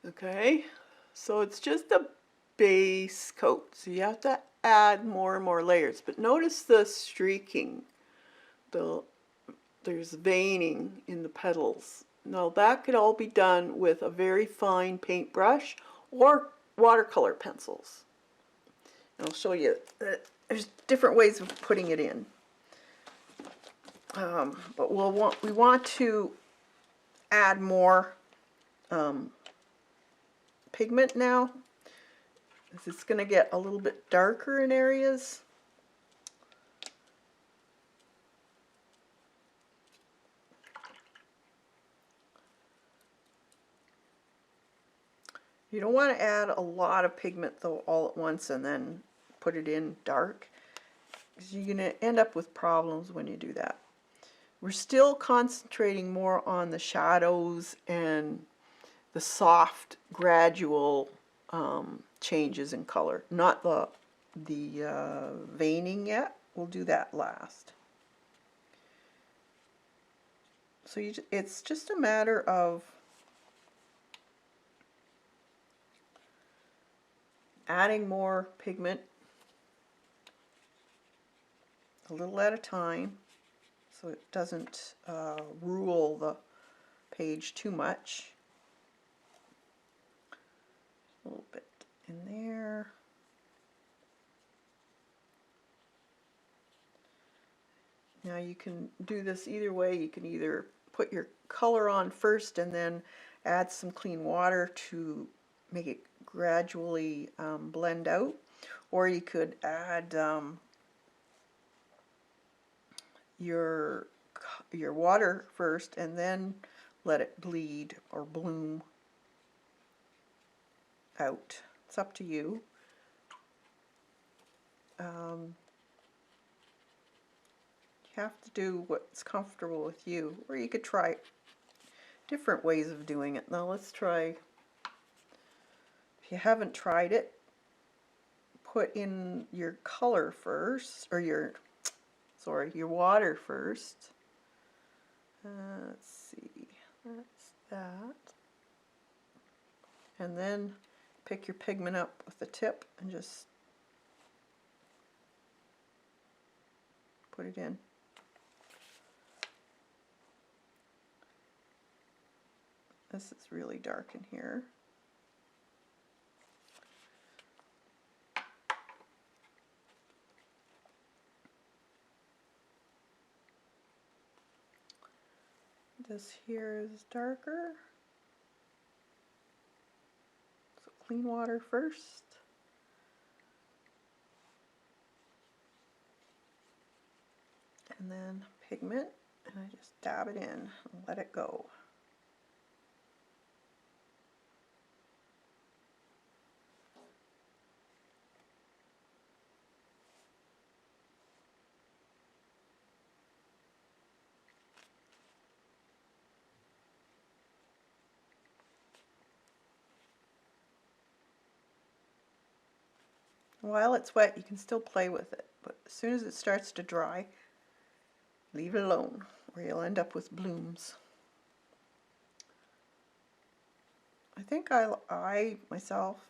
Okay, so it's just a base coat, so you have to add more and more layers. But notice the streaking, there's veining in the petals. Now that could all be done with a very fine paintbrush or watercolor pencils. And I'll show you that there's different ways of putting it in. But we want to add more pigment now. It's going to get a little bit darker in areas. You don't want to add a lot of pigment though all at once and then put it in dark, because you're going to end up with problems when you do that. We're still concentrating more on the shadows and the soft gradual changes in color, not the veining yet. We'll do that last. So it's just a matter of adding more pigment a little at a time so it doesn't rule the page too much. A little bit in there. Now you can do this either way. You can either put your color on first and then add some clean water to make it gradually blend out, or you could add your water first and then let it bleed or bloom out. It's up to you. You have to do what's comfortable with you, or you could try different ways of doing it. Now let's try, if you haven't tried it, put in your color first, or your water first. Let's see, that's that. And then pick your pigment up with the tip and just put it in. This is really dark in here. This here is darker. So clean water first. And then pigment, and I just dab it in and let it go. While it's wet, you can still play with it, but as soon as it starts to dry, leave it alone, or you'll end up with blooms. I think I myself,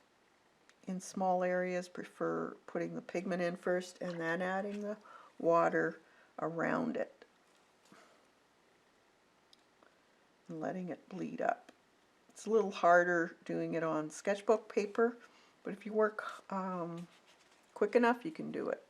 in small areas, prefer putting the pigment in first and then adding the water around it and letting it bleed up. It's a little harder doing it on sketchbook paper, but if you work quick enough, you can do it.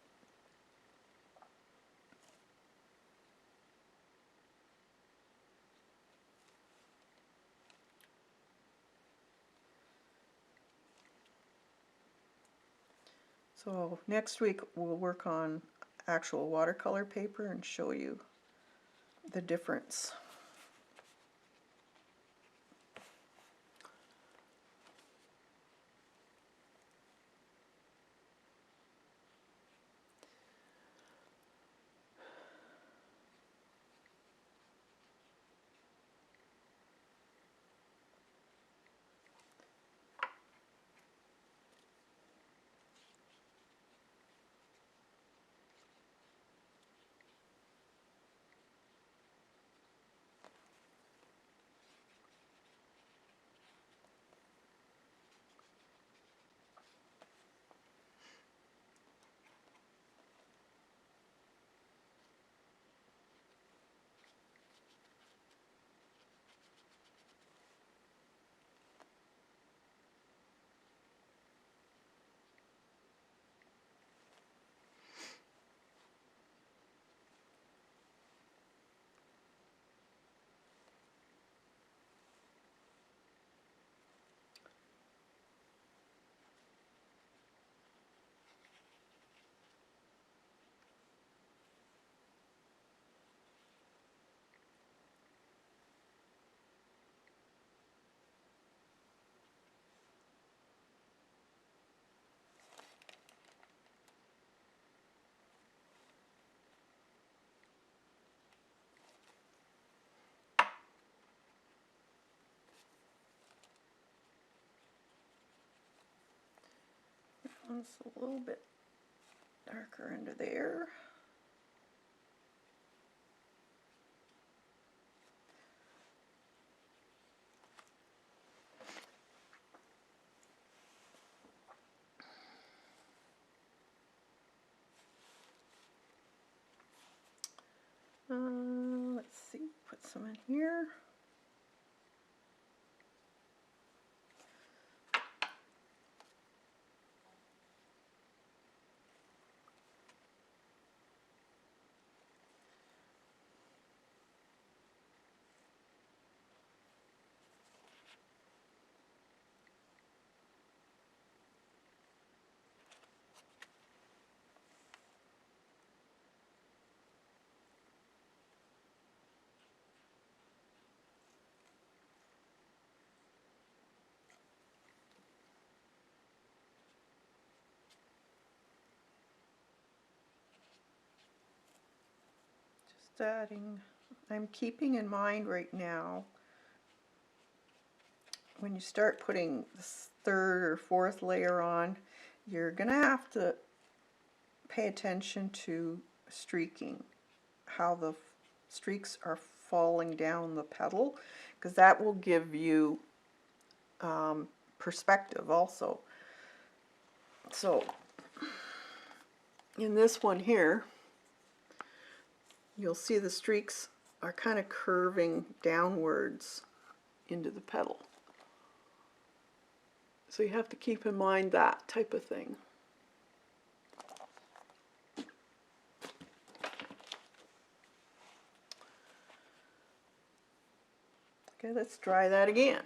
So next week we'll work on actual watercolor paper and show you the difference. It's a little bit darker under there. Let's see, put some in here. Adding, I'm keeping in mind right now, when you start putting this third or fourth layer on, you're going to have to pay attention to streaking, how the streaks are falling down the petal, because that will give you perspective also. So in this one here, you'll see the streaks are kind of curving downwards into the petal. So you have to keep in mind that type of thing. Okay, let's try that again.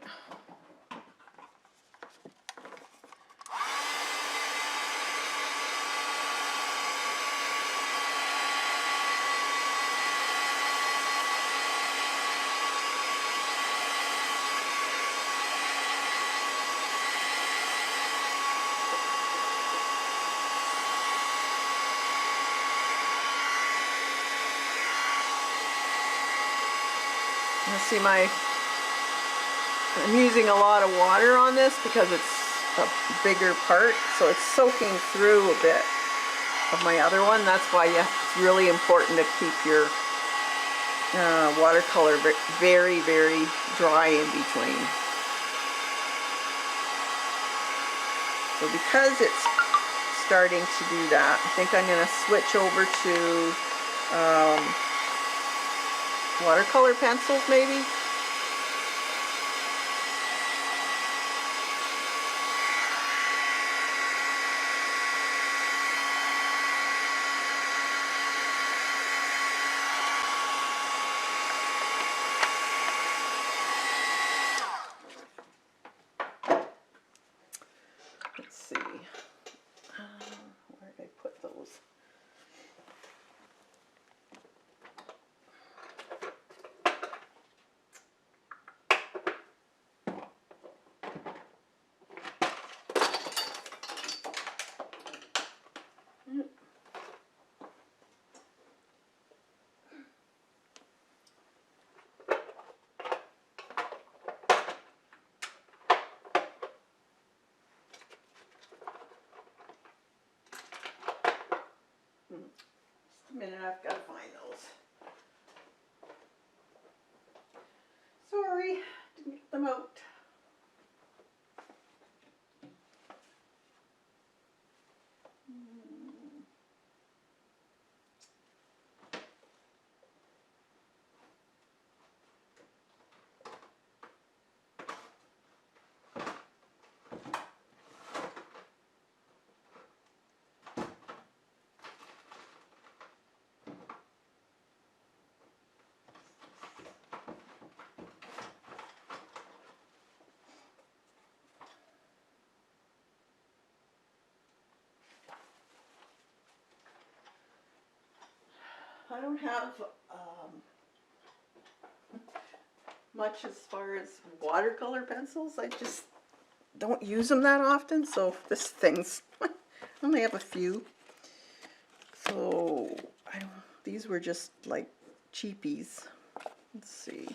See, I'm using a lot of water on this because it's a bigger part, so it's soaking through a bit of my other one. That's why it's really important to keep your watercolor very, very dry in between. So because it's starting to do that, I think I'm going to switch over to watercolor pencils maybe. Let's see, where did I put those? Just a minute, I've got to find those. Sorry, didn't get them out. I don't have much as far as watercolor pencils. I just don't use them that often, so this thing's I only have a few. So these were just like cheapies. Let's see.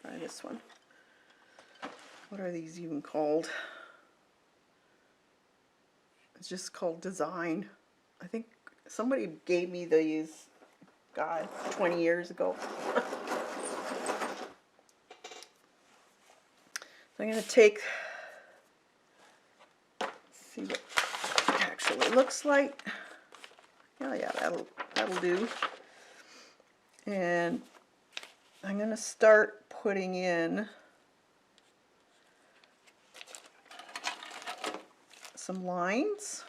Try this one. what are these even called? It's just called design. I think somebody gave me these, God, 20 years ago. So I'm going to take, see what it actually looks like. Oh yeah, that'll do. And I'm going to start putting in some lines.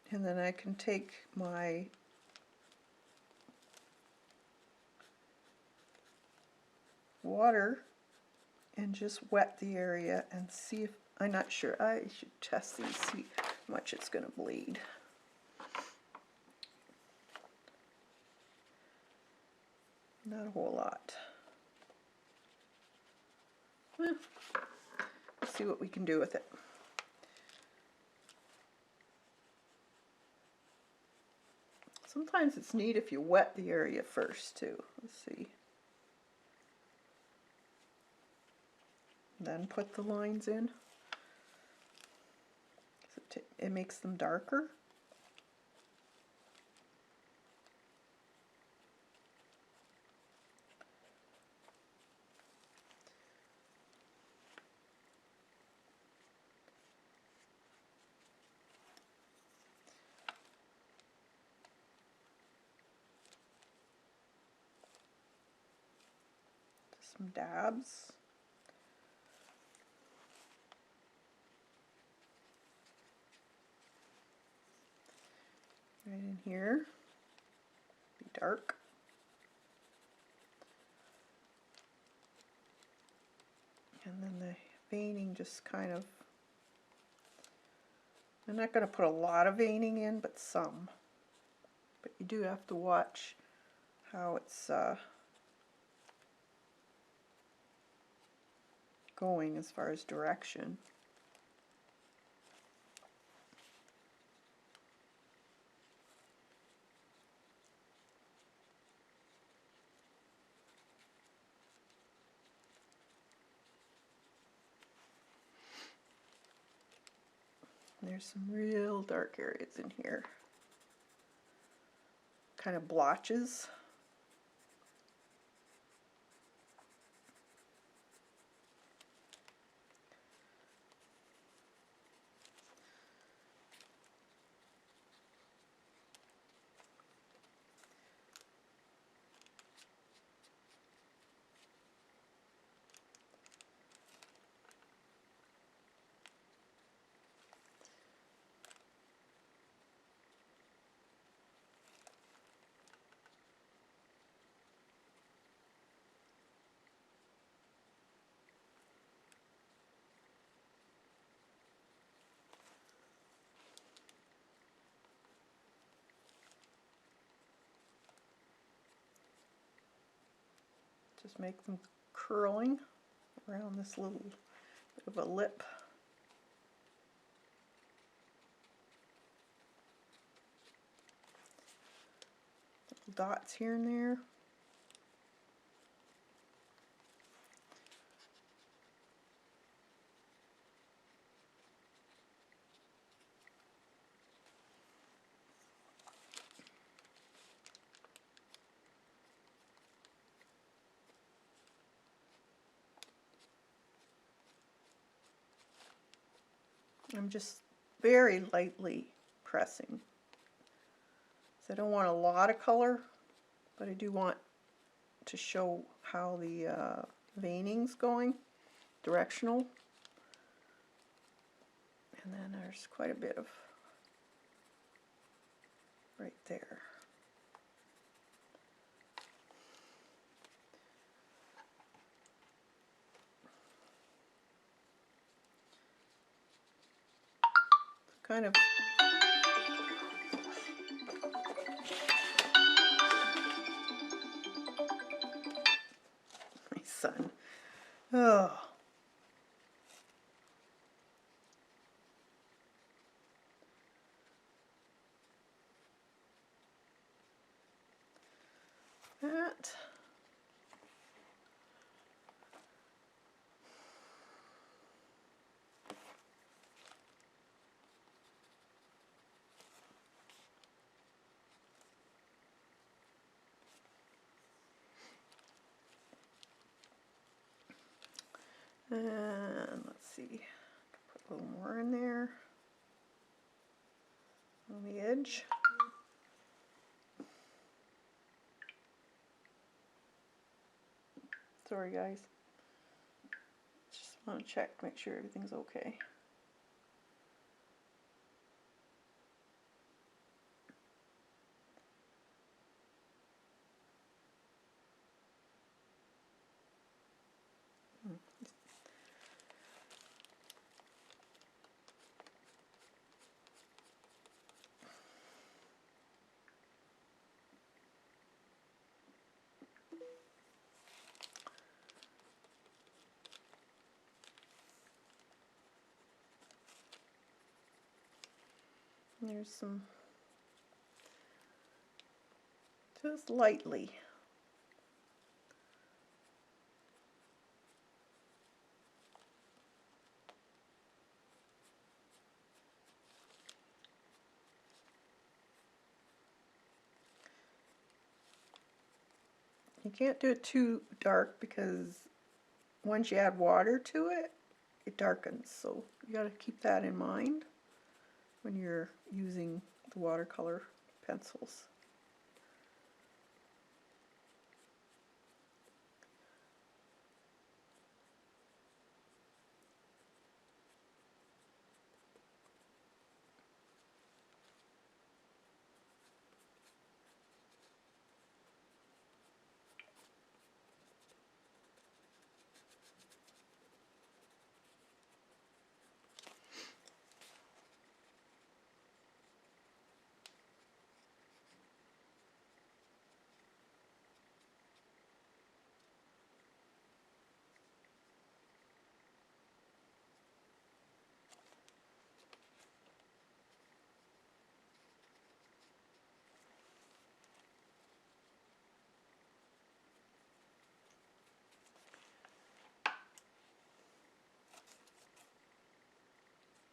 And then I can take my water and just wet the area and see if, I'm not sure, I should test these, see how much it's going to bleed. Not a whole lot. Well, let's see what we can do with it. Sometimes it's neat if you wet the area first too. Let's see. Then put the lines in. It makes them darker. Some dabs. Right in here. Be dark. And then the veining just kind of, I'm not going to put a lot of veining in, but some. But you do have to watch how it's going as far as direction. There's some real dark areas in here. Kind of blotches. Just make them curling around this little bit of a lip. Little dots here and there. I'm just very lightly pressing. So I don't want a lot of color, but I do want to show how the veining's going, directional. And then there's quite a bit of right there. Kind of my son. Oh. that. And let's see, put a little more in there on the edge. Sorry guys, just want to check, make sure everything's okay. There's some, just lightly. You can't do it too dark because once you add water to it, it darkens. So you got to keep that in mind when you're using the watercolor pencils.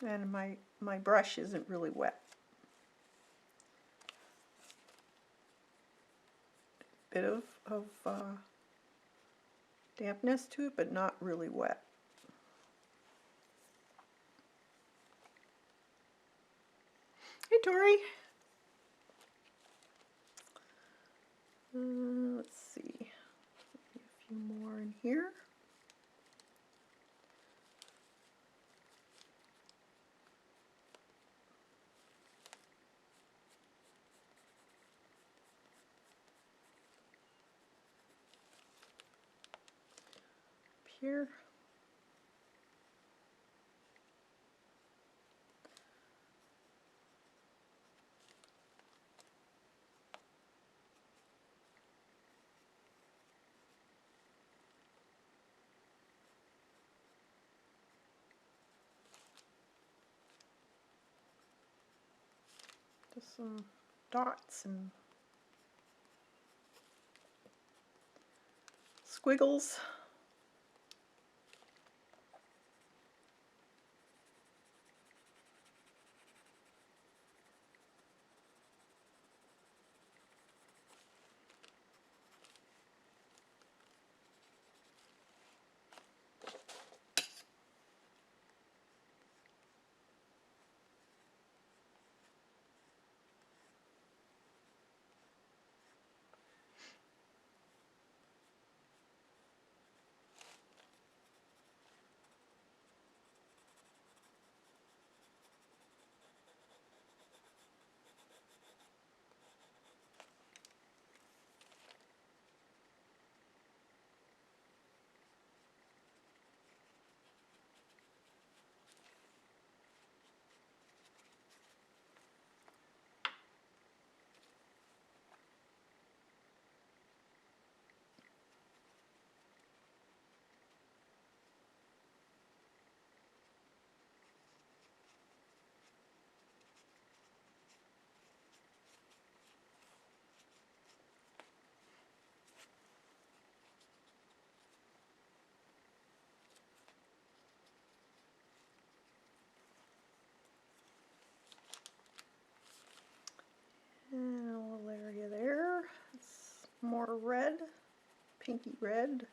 And my brush isn't really wet. Bit of dampness to it, but not really wet. Hey Tori! Let's see, maybe a few more in here. Here. Just some dots and squiggles. red, pinky red.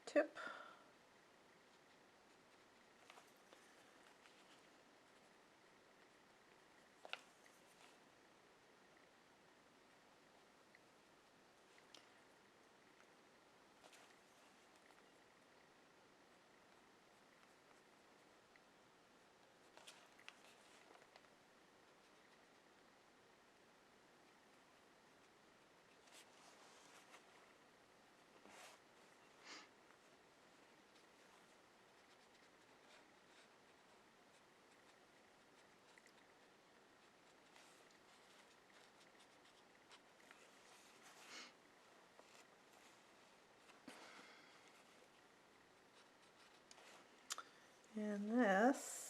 Tip. And this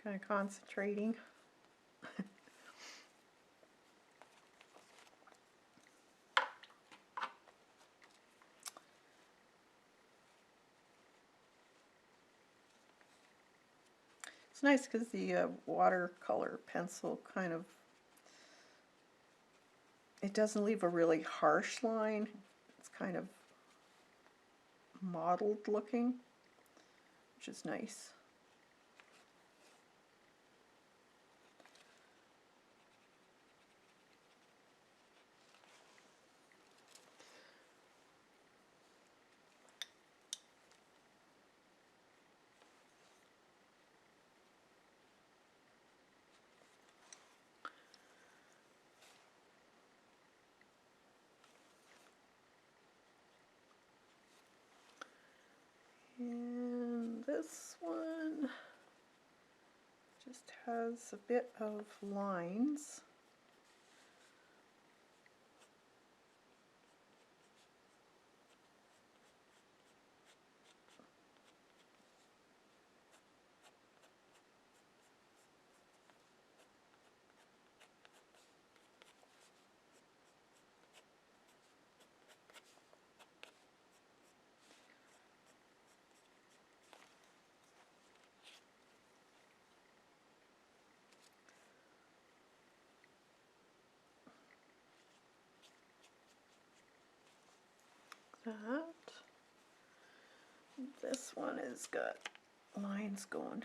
kind of concentrating. It's nice because the watercolor pencil kind of, it doesn't leave a really harsh line. It's kind of mottled looking, which is nice. And this one just has a bit of lines. That. This one has got lines going.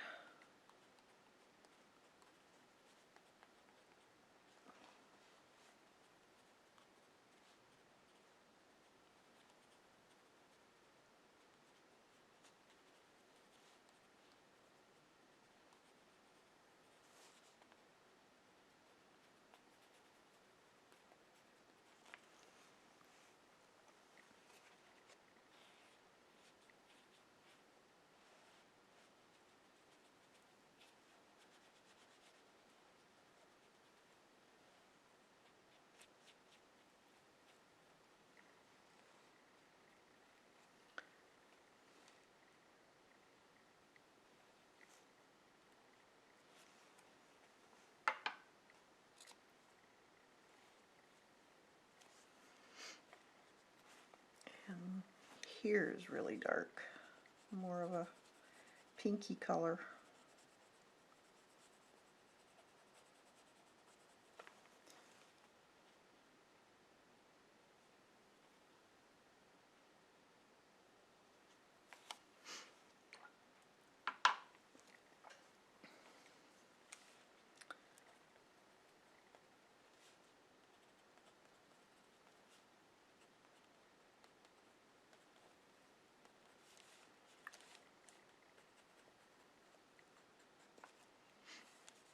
And here is really dark, more of a pinky color.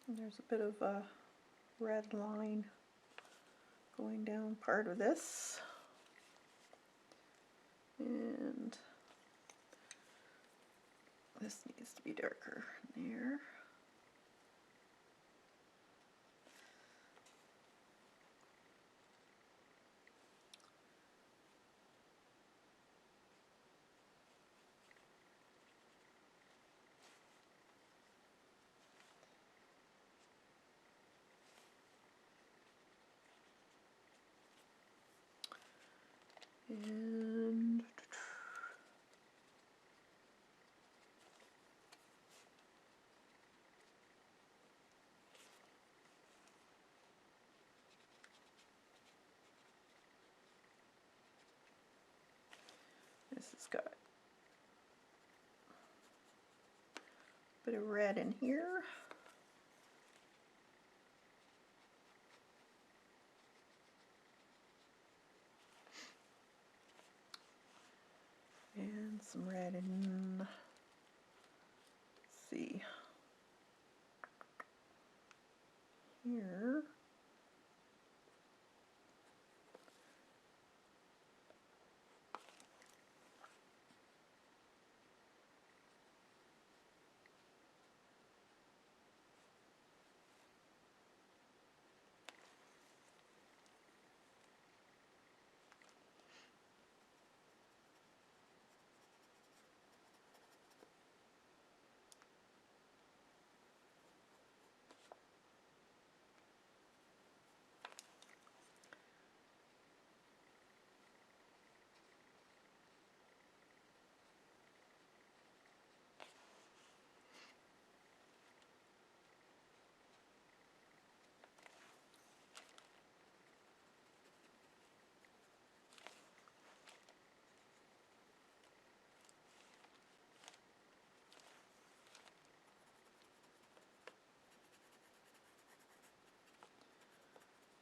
And there's a bit of a red line going down part of this. And this needs to be darker there. And this has got a bit of red in here. And some red in, let's see, here.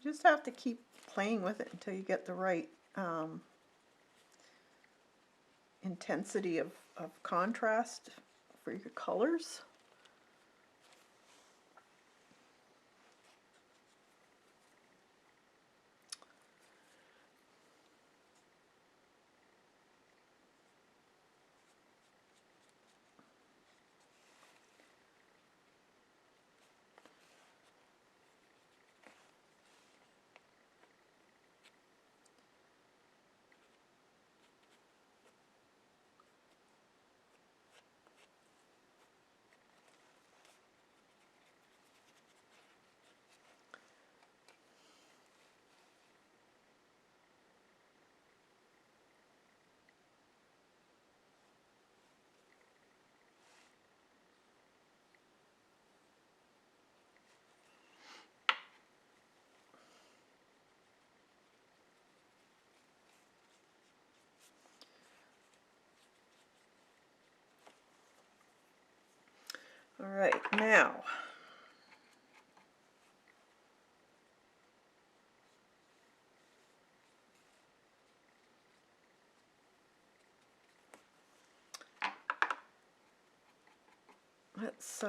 You just have to keep playing with it until you get the right intensity of contrast for your colors. All right, now let's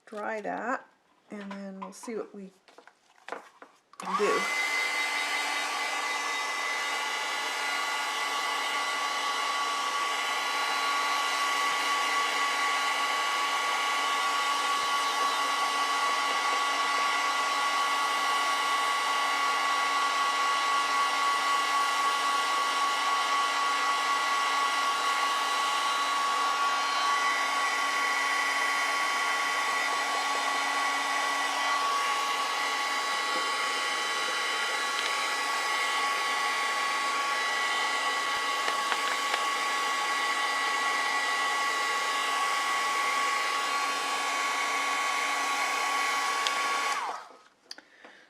dry that, and then we'll see what we can do.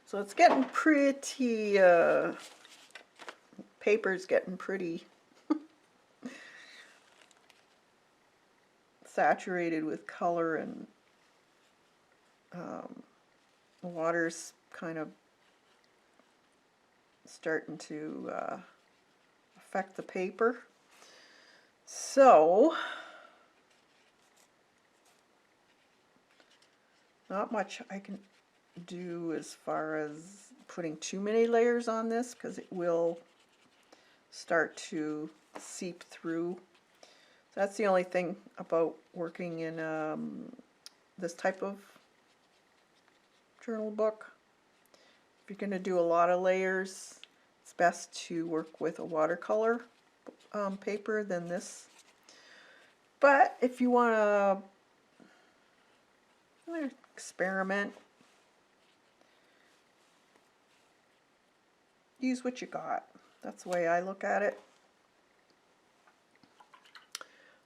So it's getting pretty, paper's getting pretty saturated with color, and the water's kind of starting to affect the paper. So, not much I can do as far as putting too many layers on this, because it will start to seep through. So that's the only thing about working in this type of journal book. If you're going to do a lot of layers, it's best to work with a watercolor paper than this. But if you want to experiment, use what you got. That's the way I look at it.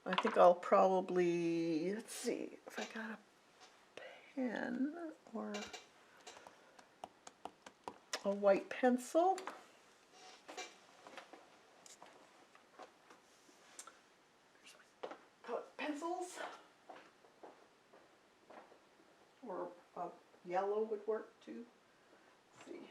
I think I'll probably, let's see if I got a pen or a white pencil. Pencils, or a yellow would work too. Let's see.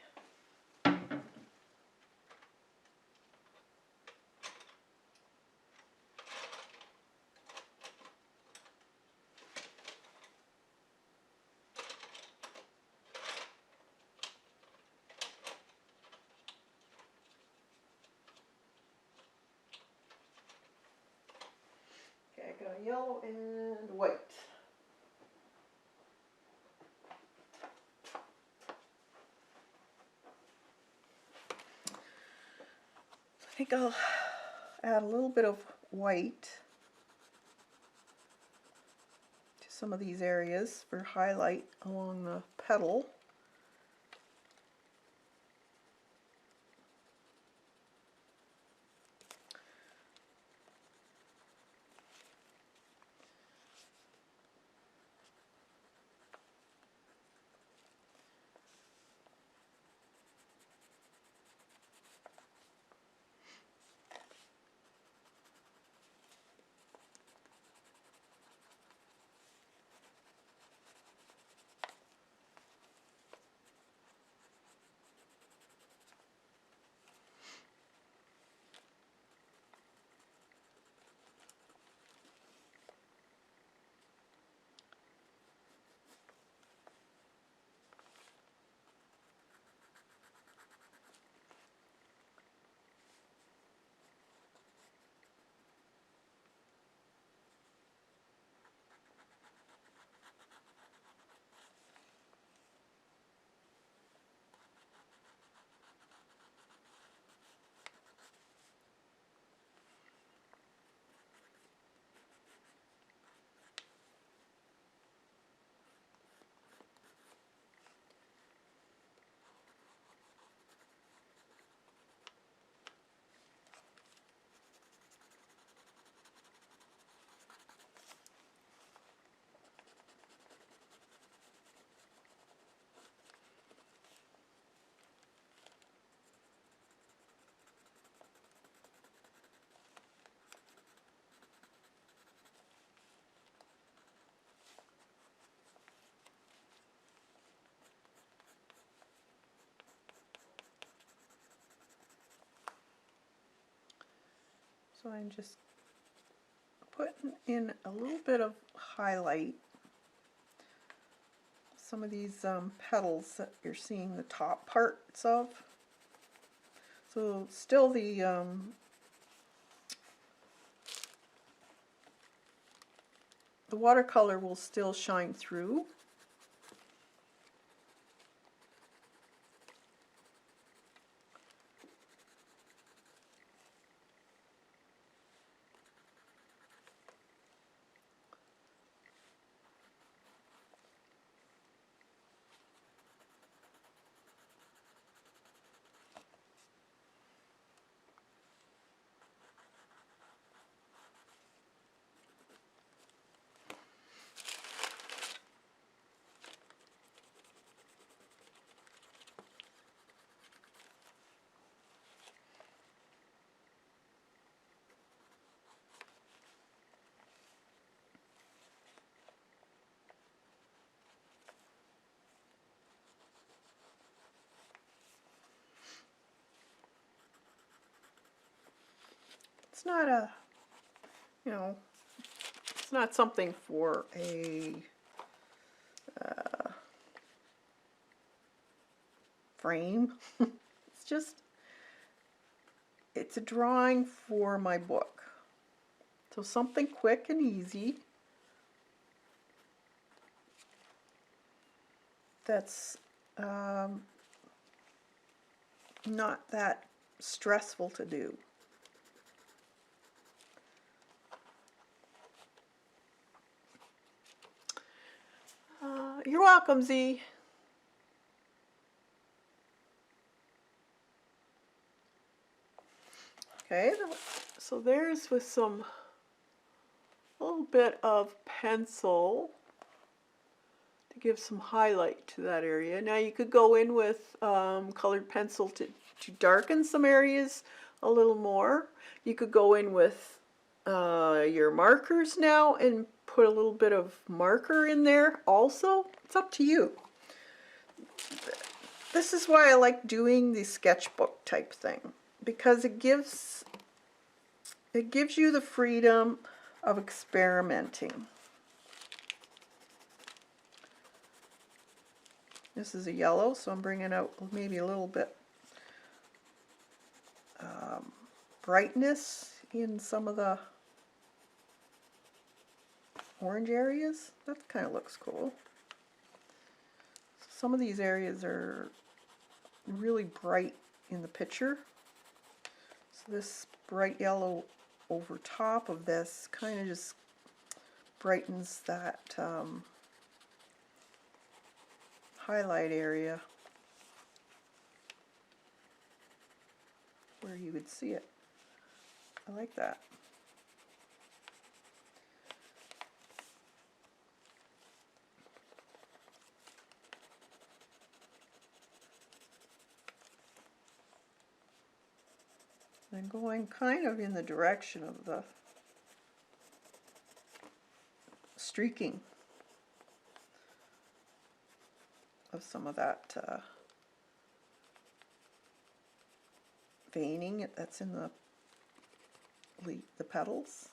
Okay, I got a yellow and white. I think I'll add a little bit of white to some of these areas for highlight along the petal. So I'm just putting in a little bit of highlight. Some of these petals that you're seeing the top parts of. So still the watercolor will still shine through. It's not a, you know, it's not something for a frame. It's just, it's a drawing for my book. So something quick and easy that's not that stressful to do. You're welcome, Z. Okay, so there's with some little bit of pencil to give some highlight to that area. Now you could go in with colored pencil to darken some areas a little more. You could go in with your markers now and put a little bit of marker in there also. It's up to you. This is why I like doing the sketchbook type thing, because it gives you the freedom of experimenting. This is a yellow, so I'm bringing out maybe a little bit brightness in some of the orange areas. That kind of looks cool. Some of these areas are really bright in the picture. So this bright yellow over top of this kind of just brightens that highlight area where you would see it. I like that. And going kind of in the direction of the streaking of some of that veining that's in the petals.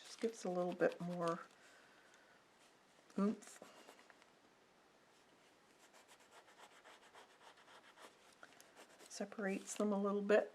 Just gives a little bit more oomph. Separates them a little bit.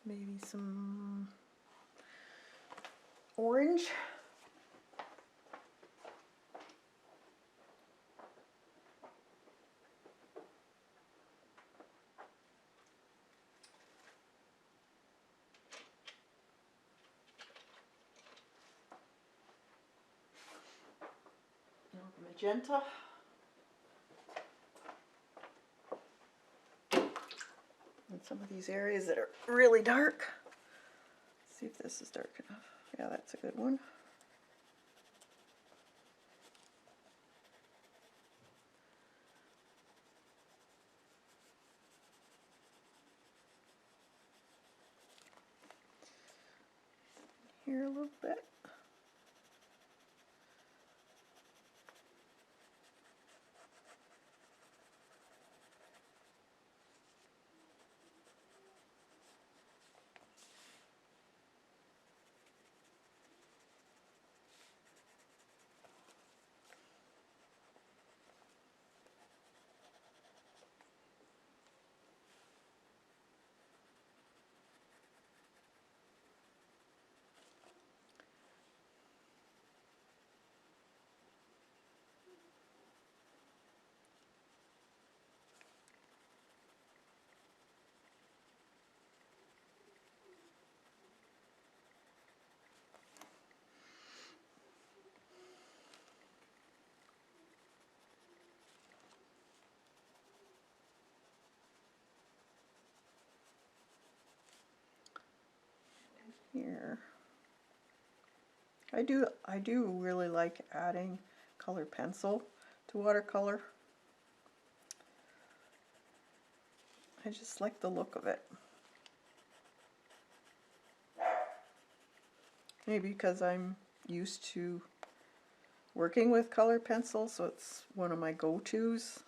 Maybe some orange. Magenta. And some of these areas that are really dark. Let's see if this is dark enough. Yeah, that's a good one. Here a little bit. here. I do really like adding color pencil to watercolor. I just like the look of it. Maybe because I'm used to working with color pencils, so it's one of my go-tos.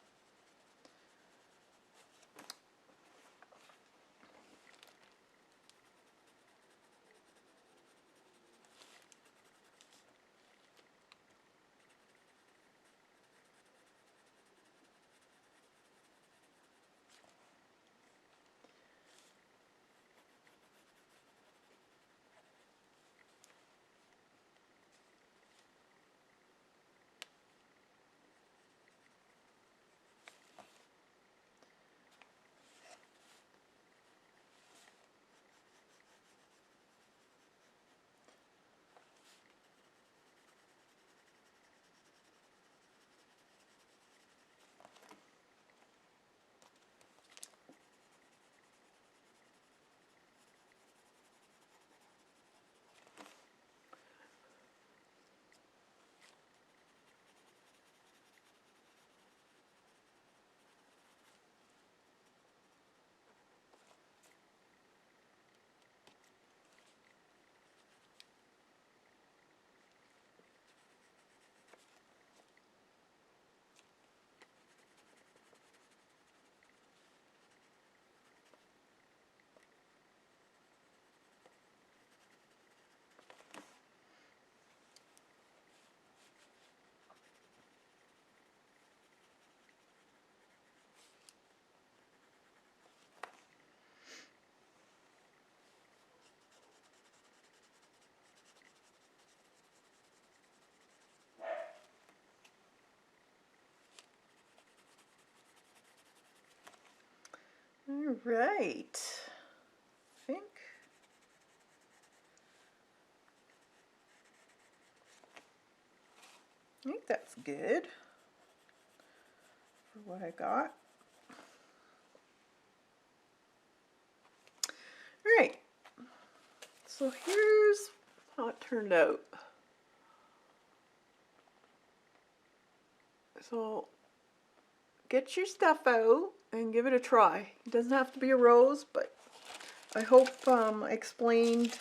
All right, I think that's good for what I got. All right, so here's how it turned out. So get your stuff out and give it a try. It doesn't have to be a rose, but I hope I explained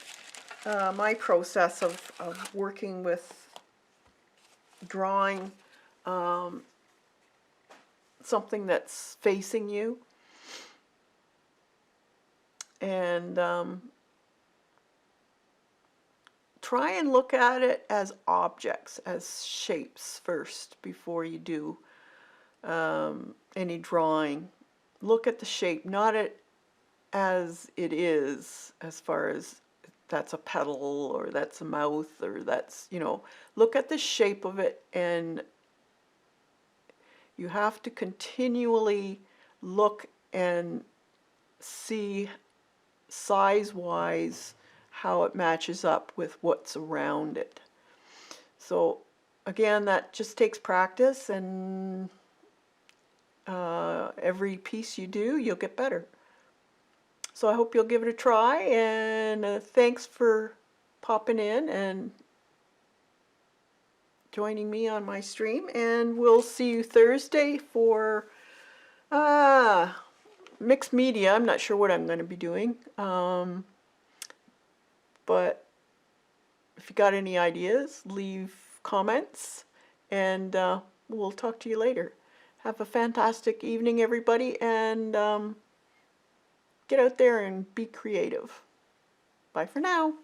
my process of working with drawing something that's facing you. And try and look at it as objects, as shapes first before you do any drawing. Look at the shape, not as it is, as far as that's a petal or that's a mouth or that's, you know, look at the shape of it, and you have to continually look and see size-wise how it matches up with what's around it. So again, that just takes practice, and every piece you do, you'll get better. So I hope you'll give it a try, and thanks for popping in and joining me on my stream, and we'll see you Thursday for mixed media. I'm not sure what I'm going to be doing, but if you got any ideas, leave comments, and we'll talk to you later. Have a fantastic evening, everybody, and get out there and be creative. Bye for now.